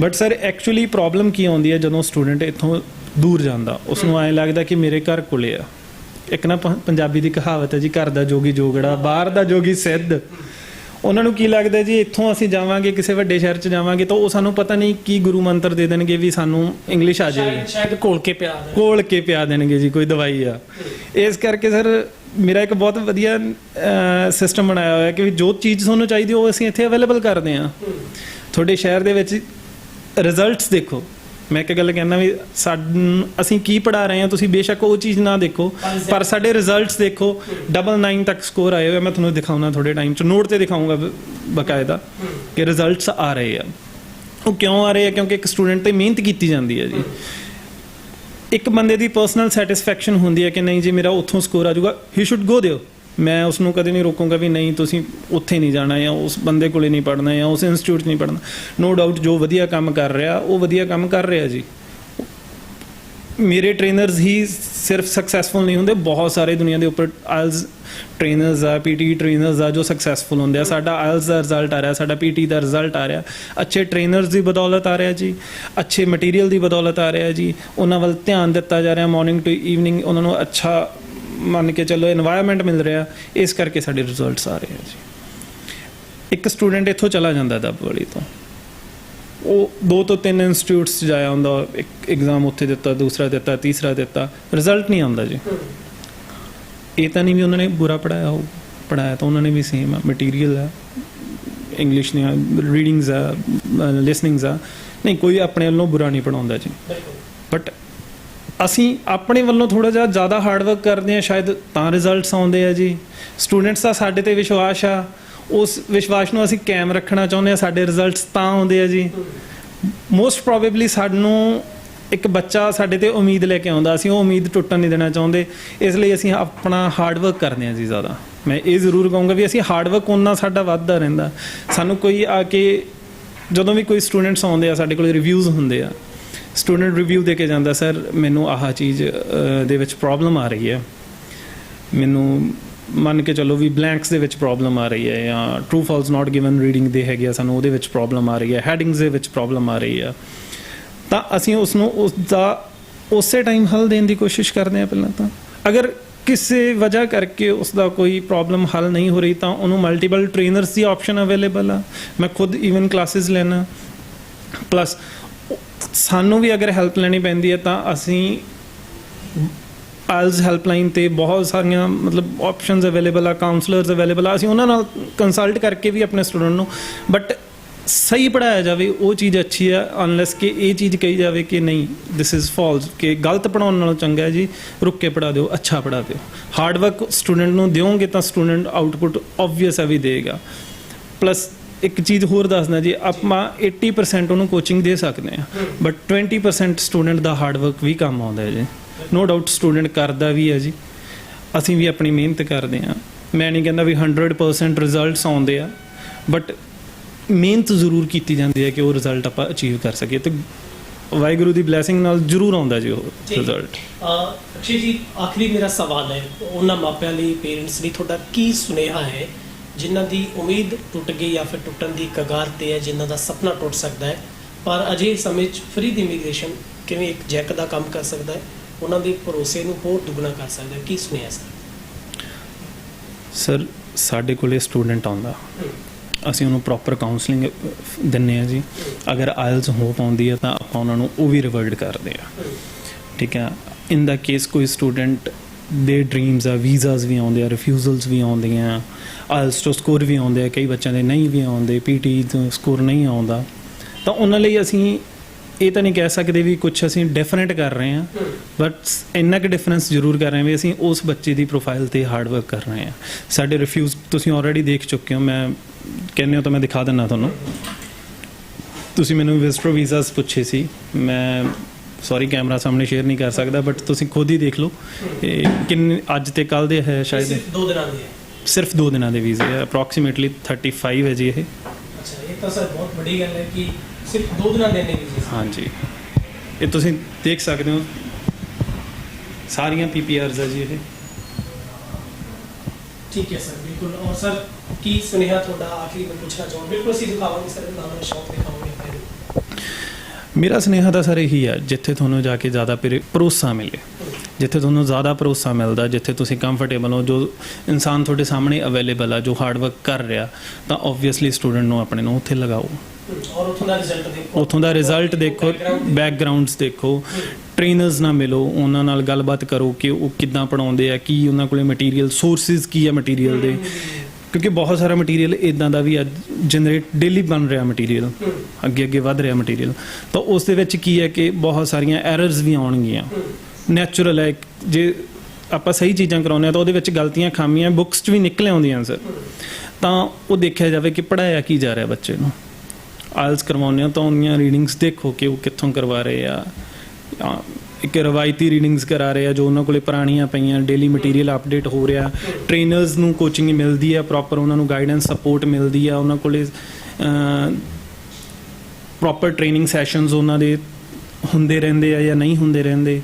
ਬਟ ਸਰ ਐਕਚੁਅਲੀ ਪ੍ਰੋਬਲਮ ਕੀ ਆਉਂਦੀ ਹੈ ਜਦੋਂ ਸਟੂਡੈਂਟ ਇੱਥੋਂ ਦੂਰ ਜਾਂਦਾ, ਉਸ ਨੂੰ ਐਂ ਲੱਗਦਾ ਕਿ ਮੇਰੇ ਘਰ ਕੋਲੇ ਆ। ਇੱਕ ਨਾ ਪੰਜਾਬੀ ਦੀ ਕਹਾਵਤ ਹੈ ਜੀ, ਘਰ ਦਾ ਜੋਗੀ ਜੋਗੜਾ, ਬਾਹਰ ਦਾ ਜੋਗੀ ਸਿੱਧ। ਉਹਨਾਂ ਨੂੰ ਕੀ ਲੱਗਦਾ ਜੀ ਇੱਥੋਂ ਅਸੀਂ ਜਾਵਾਂਗੇ ਕਿਸੇ ਵੱਡੇ ਸ਼ਹਿਰ 'ਚ ਜਾਵਾਂਗੇ ਤਾਂ ਉਹ ਸਾਨੂੰ ਪਤਾ ਨਹੀਂ ਕੀ ਗੁਰੂ ਮੰਤਰ ਦੇ ਦੇਣਗੇ ਵੀ ਸਾਨੂੰ ਇੰਗਲਿਸ਼ ਆ ਜਾਏਗੀ, ਸ਼ਾਇਦ ਘੋਲ ਕੇ ਪਿਆ ਦੇਣਗੇ ਜੀ, ਕੋਈ ਦਵਾਈ ਆ। ਇਸ ਕਰਕੇ ਸਰ ਮੇਰਾ ਇੱਕ ਬਹੁਤ ਵਧੀਆ ਸਿਸਟਮ ਬਣਾਇਆ ਹੋਇਆ ਕਿ ਜੋ ਚੀਜ਼ ਤੁਹਾਨੂੰ ਚਾਹੀਦੀ ਉਹ ਅਸੀਂ ਇੱਥੇ ਅਵੇਲੇਬਲ ਕਰਦੇ ਹਾਂ। ਤੁਹਾਡੇ ਸ਼ਹਿਰ ਦੇ ਵਿੱਚ ਰਿਜ਼ਲਟਸ ਦੇਖੋ। ਮੈਂ ਇੱਕ ਗੱਲ ਕਹਿੰਦਾ ਵੀ ਅਸੀਂ ਕੀ ਪੜ੍ਹਾ ਰਹੇ ਹਾਂ, ਤੁਸੀਂ ਬੇਸ਼ੱਕ ਉਹ ਚੀਜ਼ ਨਾ ਦੇਖੋ ਪਰ ਸਾਡੇ ਰਿਜ਼ਲਟਸ ਦੇਖੋ। 99 ਤੱਕ ਸਕੋਰ ਆਏ ਹੋਏ। ਮੈਂ ਤੁਹਾਨੂੰ ਦਿਖਾਉਣਾ ਥੋੜੇ ਟਾਈਮ 'ਚ, ਨੋਟ 'ਤੇ ਦਿਖਾਊਂਗਾ ਬਕਾਇਦਾ ਕਿ ਰਿਜ਼ਲਟਸ ਆ ਰਹੇ ਆ। ਉਹ ਕਿਉਂ ਆ ਰਹੇ ਆ? ਕਿਉਂਕਿ ਇੱਕ ਸਟੂਡੈਂਟ 'ਤੇ ਮਿਹਨਤ ਕੀਤੀ ਜਾਂਦੀ ਹੈ ਜੀ। ਇੱਕ ਬੰਦੇ ਦੀ ਪਰਸਨਲ ਸੈਟਿਸਫੈਕਸ਼ਨ ਹੁੰਦੀ ਹੈ ਕਿ ਨਹੀਂ ਜੀ ਮੇਰਾ ਉੱਥੋਂ ਸਕੋਰ ਆ ਜਾਊਗਾ, ਹੀ ਸ਼ੁੱਡ ਗੋ ਦਿਓ। ਮੈਂ ਉਸ ਨੂੰ ਕਦੇ ਨਹੀਂ ਰੋਕੂੰਗਾ ਵੀ ਨਹੀਂ ਤੁਸੀਂ ਉੱਥੇ ਨਹੀਂ ਜਾਣਾ ਜਾਂ ਉਸ ਬੰਦੇ ਕੋਲੇ ਨਹੀਂ ਪੜ੍ਹਨਾ ਜਾਂ ਉਸ ਇੰਸਟੀਚਿਊਟ 'ਚ ਨਹੀਂ ਪੜ੍ਹਨਾ। ਨੋ ਡਾਊਟ ਜੋ ਵਧੀਆ ਕੰਮ ਕਰ ਰਿਹਾ ਉਹ ਵਧੀਆ ਕੰਮ ਕਰ ਰਿਹਾ ਜੀ। ਮੇਰੇ ਟ੍ਰੇਨਰਸ ਹੀ ਸਿਰਫ ਸਕਸੈਸਫੁਲ ਨਹੀਂ ਹੁੰਦੇ, ਬਹੁਤ ਸਾਰੇ ਦੁਨੀਆ ਦੇ ਉੱਪਰ ਆਇਲਸ ਟ੍ਰੇਨਰਸ ਆ, PT ਟ੍ਰੇਨਰਸ ਆ ਜੋ ਸਕਸੈਸਫੁਲ ਹੁੰਦੇ ਆ। ਸਾਡਾ ਆਇਲਸ ਦਾ ਰਿਜ਼ਲਟ ਆ ਰਿਹਾ, ਸਾਡਾ PT ਦਾ ਰਿਜ਼ਲਟ ਆ ਰਿਹਾ, ਅੱਛੇ ਟ੍ਰੇਨਰਸ ਦੀ ਬਦੌਲਤ ਆ ਰਿਹਾ ਜੀ, ਅੱਛੇ ਮਟੀਰੀਅਲ ਦੀ ਬਦੌਲਤ ਆ ਰਿਹਾ ਜੀ। ਉਹਨਾਂ ਵੱਲ ਧਿਆਨ ਦਿੱਤਾ ਜਾ ਰਿਹਾ, ਮਾਰਨਿੰਗ ਟੂ ਈਵਨਿੰਗ ਉਹਨਾਂ ਨੂੰ ਅੱਛਾ ਮੰਨ ਕੇ ਚੱਲੋ ਇਨਵਾਇਰਮੈਂਟ ਮਿਲ ਰਿਹਾ। ਇਸ ਕਰਕੇ ਸਾਡੇ ਰਿਜ਼ਲਟਸ ਆ ਰਹੇ ਆ ਜੀ। ਇੱਕ ਸਟੂਡੈਂਟ ਇੱਥੋਂ ਚਲਾ ਜਾਂਦਾ ਦੱਬਵਾਲੀ ਤੋਂ, ਉਹ 2 ਤੋਂ 3 ਇੰਸਟੀਚਿਊਟਸ 'ਚ ਜਾਇਆ ਹੁੰਦਾ, ਇੱਕ ਐਗਜ਼ਾਮ ਉੱਥੇ ਦਿੱਤਾ, ਦੂਸਰਾ ਦਿੱਤਾ, ਤੀਸਰਾ ਦਿੱਤਾ, ਰਿਜ਼ਲਟ ਨਹੀਂ ਆਉਂਦਾ ਜੀ। ਇਹ ਤਾਂ ਨਹੀਂ ਵੀ ਉਹਨਾਂ ਨੇ ਬੁਰਾ ਪੜ੍ਹਾਇਆ ਹੋਊ, ਪੜ੍ਹਾਇਆ ਤਾਂ ਉਹਨਾਂ ਨੇ ਵੀ ਸੇਮ ਆ। ਮਟੀਰੀਅਲ ਆ, ਇੰਗਲਿਸ਼ ਦੀਆਂ ਰੀਡਿੰਗਸ ਆ, ਲਿਸਨਿੰਗਸ ਆ, ਨਹੀਂ ਕੋਈ ਆਪਣੇ ਵੱਲੋਂ ਬੁਰਾ ਨਹੀਂ ਪੜ੍ਹਾਉਂਦਾ ਜੀ। ਬਟ ਅਸੀਂ ਆਪਣੇ ਵੱਲੋਂ ਥੋੜ੍ਹਾ ਜਿਹਾ ਜ਼ਿਆਦਾ ਹਾਰਡ ਵਰਕ ਕਰਦੇ ਹਾਂ, ਸ਼ਾਇਦ ਤਾਂ ਰਿਜ਼ਲਟਸ ਆਉਂਦੇ ਆ ਜੀ। ਸਟੂਡੈਂਟਸ ਦਾ ਸਾਡੇ 'ਤੇ ਵਿਸ਼ਵਾਸ ਆ, ਉਸ ਵਿਸ਼ਵਾਸ ਨੂੰ ਅਸੀਂ ਕਾਇਮ ਰੱਖਣਾ ਚਾਹੁੰਦੇ ਹਾਂ, ਸਾਡੇ ਰਿਜ਼ਲਟਸ ਤਾਂ ਆਉਂਦੇ ਆ ਜੀ। ਮੋਸਟ ਪ੍ਰੋਬੇਬਲੀ ਸਾਨੂੰ ਇੱਕ ਬੱਚਾ ਸਾਡੇ 'ਤੇ ਉਮੀਦ ਲੈ ਕੇ ਆਉਂਦਾ, ਅਸੀਂ ਉਹ ਉਮੀਦ ਟੁੱਟਣ ਨਹੀਂ ਦੇਣਾ ਚਾਹੁੰਦੇ, ਇਸ ਲਈ ਅਸੀਂ ਆਪਣਾ ਹਾਰਡ ਵਰਕ ਕਰਦੇ ਹਾਂ ਜੀ ਜ਼ਿਆਦਾ। ਮੈਂ ਇਹ ਜ਼ਰੂਰ ਕਹੂੰਗਾ ਵੀ ਅਸੀਂ ਹਾਰਡ ਵਰਕ ਉਨਾ ਸਾਡਾ ਵੱਧਦਾ ਰਹਿੰਦਾ। ਸਾਨੂੰ ਕੋਈ ਆ ਕੇ ਜਦੋਂ ਵੀ ਕੋਈ ਸਟੂਡੈਂਟਸ ਆਉਂਦੇ ਆ ਸਾਡੇ ਕੋਲ ਰਿਵਿਊਜ਼ ਹੁੰਦੇ ਆ, ਸਟੂਡੈਂਟ ਰਿਵਿਊ ਦੇ ਕੇ ਜਾਂਦਾ, ਸਰ ਮੈਨੂੰ ਆਹ ਚੀਜ਼ ਦੇ ਵਿੱਚ ਪ੍ਰੋਬਲਮ ਆ ਰਹੀ ਹੈ, ਮੈਨੂੰ ਮੰਨ ਕੇ ਚੱਲੋ ਵੀ ਬਲੈਂਕਸ ਦੇ ਵਿੱਚ ਪ੍ਰੋਬਲਮ ਆ ਰਹੀ ਹੈ ਜਾਂ ਟਰੂ ਫਾਲਸ ਨਾਟ ਗਿਵਨ ਰੀਡਿੰਗ ਦੇ ਹੈਗੇ ਆ, ਸਾਨੂੰ ਉਹਦੇ ਵਿੱਚ ਪ੍ਰੋਬਲਮ ਆ ਰਹੀ ਹੈ, ਹੈਡਿੰਗਸ ਦੇ ਵਿੱਚ ਪ੍ਰੋਬਲਮ ਆ ਰਹੀ ਆ, ਤਾਂ ਅਸੀਂ ਉਸ ਨੂੰ ਉਸ ਦਾ ਉਸੇ ਟਾਈਮ ਹੱਲ ਦੇਣ ਦੀ ਕੋਸ਼ਿਸ਼ ਕਰਦੇ ਆ ਪਹਿਲਾਂ ਤਾਂ। ਅਗਰ ਕਿਸੇ ਵਜ੍ਹਾ ਕਰਕੇ ਉਸ ਦਾ ਕੋਈ ਪ੍ਰੋਬਲਮ ਹੱਲ ਨਹੀਂ ਹੋ ਰਹੀ ਤਾਂ ਉਹਨੂੰ ਮਲਟੀਪਲ ਟ੍ਰੇਨਰਸ ਦੀ ਆਪਸ਼ਨ ਅਵੇਲੇਬਲ ਆ। ਮੈਂ ਖੁਦ ਈਵਨ ਕਲਾਸਿਸ ਲੈਣਾ, ਪਲੱਸ ਸਾਨੂੰ ਵੀ ਅਗਰ ਹੈਲਪ ਲੈਣੀ ਪੈਂਦੀ ਹੈ ਤਾਂ ਅਸੀਂ ਆਇਲਸ ਹੈਲਪਲਾਈਨ ਤੇ ਬਹੁਤ ਸਾਰੀਆਂ ਮਤਲਬ ਆਪਸ਼ਨਸ ਅਵੇਲੇਬਲ ਆ, ਕਾਉਂਸਲਰਸ ਅਵੇਲੇਬਲ ਆ, ਅਸੀਂ ਉਹਨਾਂ ਨਾਲ ਕੰਸਲਟ ਕਰਕੇ ਵੀ ਆਪਣੇ ਸਟੂਡੈਂਟ ਨੂੰ ਬਟ ਸਹੀ ਪੜ੍ਹਾਇਆ ਜਾਵੇ ਉਹ ਚੀਜ਼ ਅੱਛੀ ਆ, ਅਨਲੈਸ ਕਿ ਇਹ ਚੀਜ਼ ਕਹੀ ਜਾਵੇ ਕਿ ਨਹੀਂ ਦਿਸ ਇਜ਼ ਫਾਲਸ, ਕਿ ਗਲਤ ਪੜਾਉਣ ਨਾਲੋਂ ਚੰਗਾ ਹੈ ਜੀ ਰੁੱਕ ਕੇ ਪੜ੍ਹਾ ਦਿਓ, ਅੱਛਾ ਪੜ੍ਹਾ ਦਿਓ। ਹਾਰਡ ਵਰਕ ਸਟੂਡੈਂਟ ਨੂੰ ਦਿਓਗੇ ਤਾਂ ਸਟੂਡੈਂਟ ਆਊਟਪੁੱਟ ਓਬਵੀਅਸ ਹੈ ਵੀ ਦੇਗਾ। ਪਲੱਸ ਇੱਕ ਚੀਜ਼ ਹੋਰ ਦੱਸਦਾ ਜੀ, ਆਪਾਂ 80% ਉਹਨੂੰ ਕੋਚਿੰਗ ਦੇ ਸਕਦੇ ਹਾਂ ਬਟ 20% ਸਟੂਡੈਂਟ ਦਾ ਹਾਰਡ ਵਰਕ ਵੀ ਕੰਮ ਆਉਂਦਾ ਹੈ ਜੀ। ਨੋ ਡਾਊਟ ਸਟੂਡੈਂਟ ਕਰਦਾ ਵੀ ਹੈ ਜੀ, ਅਸੀਂ ਵੀ ਆਪਣੀ ਮਿਹਨਤ ਕਰਦੇ ਹਾਂ। ਮੈਂ ਨਹੀਂ ਕਹਿੰਦਾ ਵੀ 100% ਰਿਜ਼ਲਟਸ ਆਉਂਦੇ ਆ ਬਟ ਮਿਹਨਤ ਜ਼ਰੂਰ ਕੀਤੀ ਜਾਂਦੀ ਹੈ ਕਿ ਉਹ ਰਿਜ਼ਲਟ ਆਪਾਂ ਅਚੀਵ ਕਰ ਸਕੀਏ ਤੇ ਵਾਹਿਗੁਰੂ ਦੀ ਬਲੇਸਿੰਗ ਨਾਲ ਜ਼ਰੂਰ ਆਉਂਦਾ ਜੀ ਉਹ ਰਿਜ਼ਲਟ। ਅਕਸ਼ੇ ਜੀ, ਆਖਰੀ ਮੇਰਾ ਸਵਾਲ ਹੈ ਉਹਨਾਂ ਮਾਪਿਆਂ ਲਈ, ਪੇਰੈਂਟਸ ਲਈ ਤੁਹਾਡਾ ਕੀ ਸੁਨੇਹਾ ਹੈ ਜਿਨ੍ਹਾਂ ਦੀ ਉਮੀਦ ਟੁੱਟ ਗਈ ਜਾਂ ਫਿਰ ਟੁੱਟਣ ਦੀ ਕਗਾਰ ਤੇ ਹੈ, ਜਿਨ੍ਹਾਂ ਦਾ ਸੁਪਨਾ ਟੁੱਟ ਸਕਦਾ ਹੈ ਪਰ ਅਜੇ ਸਮੇਂ 'ਚ ਫ੍ਰੀ ਦੀ ਇਮੀਗ੍ਰੇਸ਼ਨ ਕਿਵੇਂ ਇੱਕ ਜੈਕ ਦਾ ਕੰਮ ਕਰ ਸਕਦਾ ਹੈ, ਉਹਨਾਂ ਦੇ ਭਰੋਸੇ ਨੂੰ ਹੋਰ ਦੁੱਗਣਾ ਕਰ ਸਕਦਾ ਹੈ, ਕੀ ਸੁਨੇਹਾ ਸਰ? ਸਾਡੇ ਕੋਲੇ ਸਟੂਡੈਂਟ ਆਉਂਦਾ, ਅਸੀਂ ਉਹਨੂੰ ਪ੍ਰੋਪਰ ਕਾਉਂਸਲਿੰਗ ਦਿੰਦੇ ਹਾਂ ਜੀ। ਅਗਰ ਆਇਲਸ ਹੋ ਪਾਉਂਦੀ ਹੈ ਤਾਂ ਆਪਾਂ ਉਹਨਾਂ ਨੂੰ ਉਹ ਵੀ ਰਿਵਰਟ ਕਰਦੇ ਆ, ਠੀਕ ਹੈ। ਇਨ ਦਾ ਕੇਸ ਕੋਈ ਸਟੂਡੈਂਟ ਦੇ ਡ੍ਰੀਮਸ ਆ, ਵੀਜ਼ਾਸ ਵੀ ਆਉਂਦੇ ਆ, ਰਿਫਿਊਜ਼ਲਸ ਵੀ ਆਉਂਦੀਆਂ, ਆਇਲਸ ਤੋਂ ਸਕੋਰ ਵੀ ਆਉਂਦੇ ਆ, ਕਈ ਬੱਚਿਆਂ ਦੇ ਨਹੀਂ ਵੀ ਆਉਂਦੇ, ਪੀਟੀ ਤੋਂ ਸਕੋਰ ਨਹੀਂ ਆਉਂਦਾ, ਤਾਂ ਉਹਨਾਂ ਲਈ ਅਸੀਂ ਇਹ ਤਾਂ ਨਹੀਂ ਕਹਿ ਸਕਦੇ ਵੀ ਕੁਝ ਅਸੀਂ ਡਿਫਰੈਂਟ ਕਰ ਰਹੇ ਹਾਂ ਬਟ ਇੰਨਾ ਕੁ ਡਿਫਰੈਂਸ ਜ਼ਰੂਰ ਕਰ ਰਹੇ ਹਾਂ ਵੀ ਅਸੀਂ ਉਸ ਬੱਚੇ ਦੀ ਪ੍ਰੋਫਾਈਲ 'ਤੇ ਹਾਰਡ ਵਰਕ ਕਰ ਰਹੇ ਹਾਂ। ਸਾਡੇ ਰਿਫਿਊਜ਼ ਤੁਸੀਂ ਆਲਰੇਡੀ ਦੇਖ ਚੁੱਕੇ ਹੋ, ਮੈਂ ਕਹਿੰਦੇ ਹੋ ਤਾਂ ਮੈਂ ਦਿਖਾ ਦਿੰਦਾ ਤੁਹਾਨੂੰ। ਤੁਸੀਂ ਮੈਨੂੰ ਵਿਜ਼ਟਰ ਵੀਜ਼ਾਸ ਪੁੱਛੇ ਸੀ, ਮੈਂ ਸੌਰੀ ਕੈਮਰਾ ਸਾਹਮਣੇ ਸ਼ੇਅਰ ਨਹੀਂ ਕਰ ਸਕਦਾ ਬਟ ਤੁਸੀਂ ਖੁਦ ਹੀ ਦੇਖ ਲਓ ਕਿੰਨੇ ਅੱਜ ਤੇ ਕੱਲ੍ਹ ਦੇ ਹੈ, ਸ਼ਾਇਦ 2 ਦਿਨਾਂ ਦੇ ਹੈ, ਸਿਰਫ 2 ਦਿਨਾਂ ਦੇ ਵੀਜ਼ੇ ਹੈ। ਅਪਰੋਕਸੀਮੇਟਲੀ 35 ਹੈ ਜੀ ਇਹ। ਅੱਛਾ, ਇਹ ਤਾਂ ਸਰ ਬਹੁਤ ਵੱਡੀ ਗੱਲ ਹੈ ਕਿ ਸਿਰਫ 2 ਦਿਨਾਂ ਦੇ ਨੇ ਵੀਜ਼ੇ। ਹਾਂਜੀ, ਇਹ ਤੁਸੀਂ ਦੇਖ ਸਕਦੇ ਹੋ ਸਾਰੀਆਂ PPRs ਹੈ ਜੀ ਇਹ। ਠੀਕ ਹੈ ਸਰ, ਬਿਲਕੁਲ। ਔਰ ਸਰ ਕੀ ਸੁਨੇਹਾ ਤੁਹਾਡਾ ਆਖਰੀ ਮੈਂ ਪੁੱਛਣਾ ਚਾਹੁੰਦਾ? ਬਿਲਕੁਲ ਅਸੀਂ ਦਿਖਾਵਾਂਗੇ ਸਰ, ਨਾਲ ਸ਼ੌਕ ਦਿਖਾਵਾਂਗੇ। ਮੇਰਾ ਸੁਨੇਹਾ ਤਾਂ ਸਰ ਇਹੀ ਹੈ, ਜਿੱਥੇ ਤੁਹਾਨੂੰ ਜਾ ਕੇ ਜ਼ਿਆਦਾ ਭਰੋਸਾ ਮਿਲੇ, ਜਿੱਥੇ ਤੁਹਾਨੂੰ ਜ਼ਿਆਦਾ ਭਰੋਸਾ ਮਿਲਦਾ, ਜਿੱਥੇ ਤੁਸੀਂ ਕੰਫਰਟੇਬਲ ਹੋ, ਜੋ ਇਨਸਾਨ ਤੁਹਾਡੇ ਸਾਹਮਣੇ ਅਵੇਲੇਬਲ ਆ, ਜੋ ਹਾਰਡ ਵਰਕ ਕਰ ਰਿਹਾ, ਤਾਂ ਓਬਵੀਅਸਲੀ ਸਟੂਡੈਂਟ ਨੂੰ ਆਪਣੇ ਨੂੰ ਉੱਥੇ ਲਗਾਓ ਔਰ ਉੱਥੋਂ ਦਾ ਰਿਜ਼ਲਟ ਦੇਖੋ, ਬੈਕਗਰਾਊਂਡਸ ਦੇਖੋ, ਟ੍ਰੇਨਰਸ ਨਾਲ ਮਿਲੋ, ਉਹਨਾਂ ਨਾਲ ਗੱਲਬਾਤ ਕਰੋ ਕਿ ਉਹ ਕਿੱਦਾਂ ਪੜ੍ਹਾਉਂਦੇ ਆ, ਕੀ ਉਹਨਾਂ ਕੋਲੇ ਮਟੀਰੀਅਲ ਸੋਰਸਿਸ ਕੀ ਆ ਮਟੀਰੀਅਲ ਦੇ, ਕਿਉਂਕਿ ਬਹੁਤ ਸਾਰਾ ਮਟੀਰੀਅਲ ਇੱਦਾਂ ਦਾ ਵੀ ਅੱਜ ਜਨਰੇਟ ਡੇਲੀ ਬਣ ਰਿਹਾ, ਮਟੀਰੀਅਲ ਅੱਗੇ ਵੱਧ ਰਿਹਾ ਮਟੀਰੀਅਲ, ਤਾਂ ਉਸ ਦੇ ਵਿੱਚ ਕੀ ਹੈ ਕਿ ਬਹੁਤ ਸਾਰੀਆਂ ਐਰਰਸ ਵੀ ਆਉਣਗੀਆਂ, ਨੈਚੁਰਲ ਹੈ। ਜੇ ਆਪਾਂ ਸਹੀ ਚੀਜ਼ਾਂ ਕਰਾਉਂਦੇ ਹਾਂ ਤਾਂ ਉਹਦੇ ਵਿੱਚ ਗਲਤੀਆਂ ਖਾਮੀਆਂ ਬੁੱਕਸ 'ਚ ਵੀ ਨਿਕਲ ਆਉਂਦੀਆਂ ਸਰ, ਤਾਂ ਉਹ ਦੇਖਿਆ ਜਾਵੇ ਕਿ ਪੜ੍ਹਾਇਆ ਕੀ ਜਾ ਰਿਹਾ ਬੱਚੇ ਨੂੰ। ਆਇਲਸ ਕਰਵਾਉਂਦੇ ਹਾਂ ਤਾਂ ਉਹਦੀਆਂ ਰੀਡਿੰਗਸ ਦੇਖੋ ਕਿ ਉਹ ਕਿੱਥੋਂ ਕਰਵਾ ਰਹੇ ਆ, ਇੱਕ ਰਵਾਇਤੀ ਰੀਡਿੰਗਸ ਕਰਾ ਰਹੇ ਆ ਜੋ ਉਹਨਾਂ ਕੋਲੇ ਪੁਰਾਣੀਆਂ ਪਈਆਂ, ਡੇਲੀ ਮਟੀਰੀਅਲ ਅਪਡੇਟ ਹੋ ਰਿਹਾ, ਟ੍ਰੇਨਰਸ ਨੂੰ ਕੋਚਿੰਗ ਮਿਲਦੀ ਆ, ਪ੍ਰੋਪਰ ਉਹਨਾਂ ਨੂੰ ਗਾਈਡੈਂਸ ਸਪੋਰਟ ਮਿਲਦੀ ਆ, ਉਹਨਾਂ ਕੋਲੇ ਪ੍ਰੋਪਰ ਟ੍ਰੇਨਿੰਗ ਸੈਸ਼ਨਸ ਉਹਨਾਂ ਦੇ ਹੁੰਦੇ ਰਹਿੰਦੇ ਆ ਜਾਂ ਨਹੀਂ ਹੁੰਦੇ ਰਹਿੰਦੇ।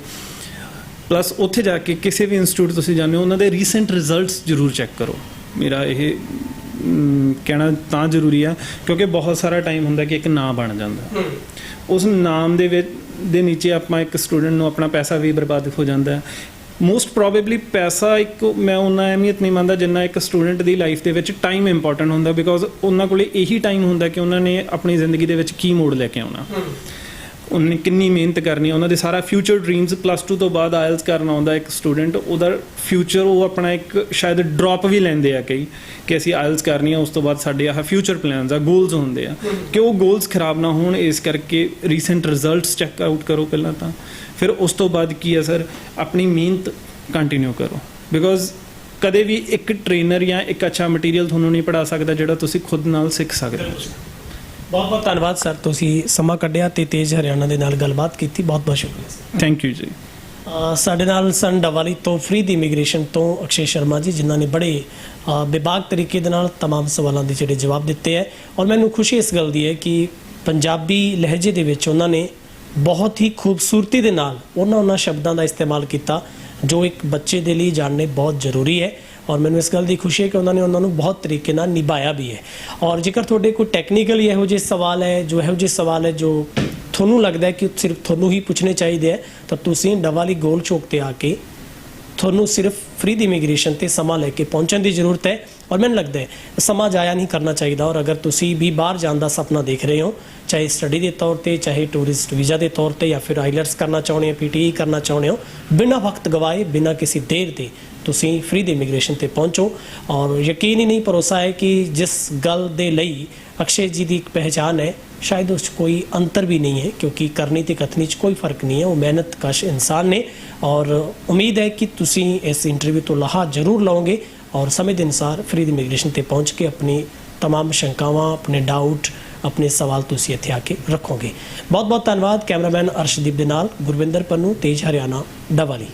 ਪਲੱਸ ਉੱਥੇ ਜਾ ਕੇ ਕਿਸੇ ਵੀ ਇੰਸਟੀਚਿਊਟ ਤੁਸੀਂ ਜਾਂਦੇ ਹੋ ਉਹਨਾਂ ਦੇ ਰੀਸੈਂਟ ਰਿਜ਼ਲਟਸ ਜ਼ਰੂਰ ਚੈੱਕ ਕਰੋ। ਮੇਰਾ ਇਹ ਕਹਿਣਾ ਤਾਂ ਜ਼ਰੂਰੀ ਆ ਕਿਉਂਕਿ ਬਹੁਤ ਸਾਰਾ ਟਾਈਮ ਹੁੰਦਾ ਕਿ ਇੱਕ ਨਾਂ ਬਣ ਜਾਂਦਾ, ਉਸ ਨਾਮ ਦੇ ਨੀਚੇ ਆਪਾਂ ਇੱਕ ਸਟੂਡੈਂਟ ਨੂੰ ਆਪਣਾ ਪੈਸਾ ਵੀ ਬਰਬਾਦ ਹੋ ਜਾਂਦਾ। ਮੋਸਟ ਪ੍ਰੋਬੇਬਲੀ ਪੈਸਾ ਇੱਕ ਮੈਂ ਉਹਨਾਂ ਅਹਿਮੀਅਤ ਨਹੀਂ ਮੰਨਦਾ ਜਿੰਨਾ ਇੱਕ ਸਟੂਡੈਂਟ ਦੀ ਲਾਈਫ ਦੇ ਵਿੱਚ ਟਾਈਮ ਇੰਪੋਰਟੈਂਟ ਹੁੰਦਾ, ਬਿਕੋਜ਼ ਉਹਨਾਂ ਕੋਲੇ ਇਹੀ ਟਾਈਮ ਹੁੰਦਾ ਕਿ ਉਹਨਾਂ ਨੇ ਆਪਣੀ ਜ਼ਿੰਦਗੀ ਦੇ ਵਿੱਚ ਕੀ ਮੋੜ ਲੈ ਕੇ ਆਉਣਾ, ਉਹਨੇ ਕਿੰਨੀ ਮਿਹਨਤ ਕਰਨੀ ਹੈ, ਉਹਨਾਂ ਦੇ ਸਾਰਾ ਫਿਊਚਰ ਡ੍ਰੀਮਸ। +2 ਤੋਂ ਬਾਅਦ ਆਇਲਸ ਕਰਨ ਆਉਂਦਾ ਇੱਕ ਸਟੂਡੈਂਟ, ਉਹਦਾ ਫਿਊਚਰ ਉਹ ਆਪਣਾ ਇੱਕ ਸ਼ਾਇਦ ਡ੍ਰੌਪ ਵੀ ਲੈਂਦੇ ਆ ਕਈ ਕਿ ਅਸੀਂ ਆਇਲਸ ਕਰਨੀ ਆ, ਉਸ ਤੋਂ ਬਾਅਦ ਸਾਡੇ ਆਹ ਫਿਊਚਰ ਪਲਾਨਸ ਆ, ਗੋਲਸ ਹੁੰਦੇ ਆ, ਕਿ ਉਹ ਗੋਲਸ ਖਰਾਬ ਨਾ ਹੋਣ। ਇਸ ਕਰਕੇ ਰੀਸੈਂਟ ਰਿਜ਼ਲਟਸ ਚੈੱਕ ਆਊਟ ਕਰੋ ਪਹਿਲਾਂ ਤਾਂ, ਫਿਰ ਉਸ ਤੋਂ ਬਾਅਦ ਕੀ ਹੈ ਸਰ ਆਪਣੀ ਮਿਹਨਤ ਕੰਟੀਨਿਊ ਕਰੋ, ਬਿਕੋਜ਼ ਕਦੇ ਵੀ ਇੱਕ ਟ੍ਰੇਨਰ ਜਾਂ ਇੱਕ ਅੱਛਾ ਮਟੀਰੀਅਲ ਤੁਹਾਨੂੰ ਨਹੀਂ ਪੜ੍ਹਾ ਸਕਦਾ ਜਿਹੜਾ ਤੁਸੀਂ ਖੁਦ ਨਾਲ ਸਿੱਖ ਸਕਦੇ ਹੋ। ਬਹੁਤ ਬਹੁਤ ਧੰਨਵਾਦ ਸਰ, ਤੁਸੀਂ ਸਮਾਂ ਕੱਢਿਆ ਤੇ ਤੇਜ਼ ਹਰਿਆਣਾ ਦੇ ਨਾਲ ਗੱਲਬਾਤ ਕੀਤੀ, ਬਹੁਤ ਬਹੁਤ ਸ਼ੁਕਰੀਆ। ਥੈਂਕ ਯੂ ਜੀ। ਸਾਡੇ ਨਾਲ ਸਨ ਡਵਾਲੀ ਤੋਂ ਫ੍ਰੀ ਦੀ ਇਮੀਗ੍ਰੇਸ਼ਨ ਤੋਂ ਅਕਸ਼ੇ ਸ਼ਰਮਾ ਜੀ, ਜਿਨ੍ਹਾਂ ਨੇ ਬੜੇ ਬੇਬਾਕ ਤਰੀਕੇ ਦੇ ਨਾਲ तमाम ਸਵਾਲਾਂ ਦੇ ਜਿਹੜੇ ਜਵਾਬ ਦਿੱਤੇ ਹੈ, ਔਰ ਮੈਨੂੰ ਖੁਸ਼ੀ ਇਸ ਗੱਲ ਦੀ ਹੈ ਕਿ ਪੰਜਾਬੀ ਲਹਿਜੇ ਦੇ ਵਿੱਚ ਉਹਨਾਂ ਨੇ ਬਹੁਤ ਹੀ ਖੂਬਸੂਰਤੀ ਦੇ ਨਾਲ ਉਹਨਾਂ ਸ਼ਬਦਾਂ ਦਾ ਇਸਤੇਮਾਲ ਕੀਤਾ ਜੋ ਇੱਕ ਬੱਚੇ ਦੇ ਲਈ ਜਾਣਨੇ ਬਹੁਤ ਜ਼ਰੂਰੀ ਹੈ, ਔਰ ਮੈਨੂੰ ਇਸ ਗੱਲ ਦੀ ਖੁਸ਼ੀ ਹੈ ਕਿ ਉਹਨਾਂ ਨੂੰ ਬਹੁਤ ਤਰੀਕੇ ਨਾਲ ਨਿਭਾਇਆ ਵੀ ਹੈ। ਔਰ ਜੇਕਰ ਤੁਹਾਡੇ ਕੋਈ ਟੈਕਨੀਕਲੀ ਇਹੋ ਜਿਹੇ ਸਵਾਲ ਹੈ ਜੋ ਤੁਹਾਨੂੰ ਲੱਗਦਾ ਹੈ ਕਿ ਸਿਰਫ ਤੁਹਾਨੂੰ ਹੀ ਪੁੱਛਣੇ ਚਾਹੀਦੇ ਹੈ ਤਾਂ ਤੁਸੀਂ ਡੱਵਾਲੀ ਗੋਲ ਚੌਕ ਤੇ ਆ ਕੇ ਤੁਹਾਨੂੰ ਸਿਰਫ ਫ੍ਰੀ ਦੀ ਇਮੀਗ੍ਰੇਸ਼ਨ ਤੇ ਸਮਾਂ ਲੈ ਕੇ ਪਹੁੰਚਣ ਦੀ ਜ਼ਰੂਰਤ ਹੈ ਔਰ ਮੈਨੂੰ ਲੱਗਦਾ ਹੈ ਸਮਾਂ ਜ਼ਾਇਆ ਨਹੀਂ ਕਰਨਾ ਚਾਹੀਦਾ। ਔਰ ਅਗਰ ਤੁਸੀਂ ਵੀ ਬਾਹਰ ਜਾਣ ਦਾ ਸੁਪਨਾ ਦੇਖ ਰਹੇ ਹੋ, ਚਾਹੇ ਸਟੱਡੀ ਦੇ ਤੌਰ ਤੇ, ਚਾਹੇ ਟੂਰਿਸਟ ਵੀਜ਼ਾ ਦੇ ਤੌਰ ਤੇ, ਜਾਂ ਫਿਰ ਆਈਲੈਟਸ ਕਰਨਾ ਚਾਹੁੰਦੇ ਹੋ, ਪੀਟੀ ਕਰਨਾ ਚਾਹੁੰਦੇ ਹੋ, ਬਿਨਾਂ ਵਕਤ ਗਵਾਏ, ਬਿਨਾਂ ਕਿਸੇ ਦੇਰ ਦੇ ਤੁਸੀਂ ਫ੍ਰੀ ਦੀ ਇਮੀਗ੍ਰੇਸ਼ਨ ਤੇ ਪਹੁੰਚੋ। ਔਰ ਯਕੀਨ ਹੀ ਨਹੀਂ, ਭਰੋਸਾ ਹੈ ਕਿ ਜਿਸ ਗੱਲ ਦੇ ਲਈ ਅਕਸ਼ੇ ਜੀ ਦੀ ਇੱਕ ਪਹਿਚਾਨ ਹੈ, ਸ਼ਾਇਦ ਉਸ 'ਚ ਕੋਈ ਅੰਤਰ ਵੀ ਨਹੀਂ ਹੈ, ਕਿਉਂਕਿ ਕਰਨੀ ਤੇ ਕਥਨੀ 'ਚ ਕੋਈ ਫਰਕ ਨਹੀਂ ਹੈ। ਉਹ ਮਿਹਨਤ ਕਸ਼ ਇਨਸਾਨ ਨੇ ਔਰ ਉਮੀਦ ਹੈ ਕਿ ਤੁਸੀਂ ਇਸ ਇੰਟਰਵਿਊ ਤੋਂ ਲਾਹਾ ਜ਼ਰੂਰ ਲਓਗੇ ਔਰ ਸਮੇਂ ਦੇ ਅਨੁਸਾਰ ਫ੍ਰੀ ਦੀ ਇਮੀਗ੍ਰੇਸ਼ਨ ਤੇ ਪਹੁੰਚ ਕੇ ਆਪਣੀ तमाम शंकावां, अपने डाउट, अपने सवाल तुसीं इत्थे आके रखोगे। बहुत बहुत धन्यवाद। कैमरामैन अर्शदीप दे नाल गुरविंदर पन्नू, तेज हरियाणा, डवाली।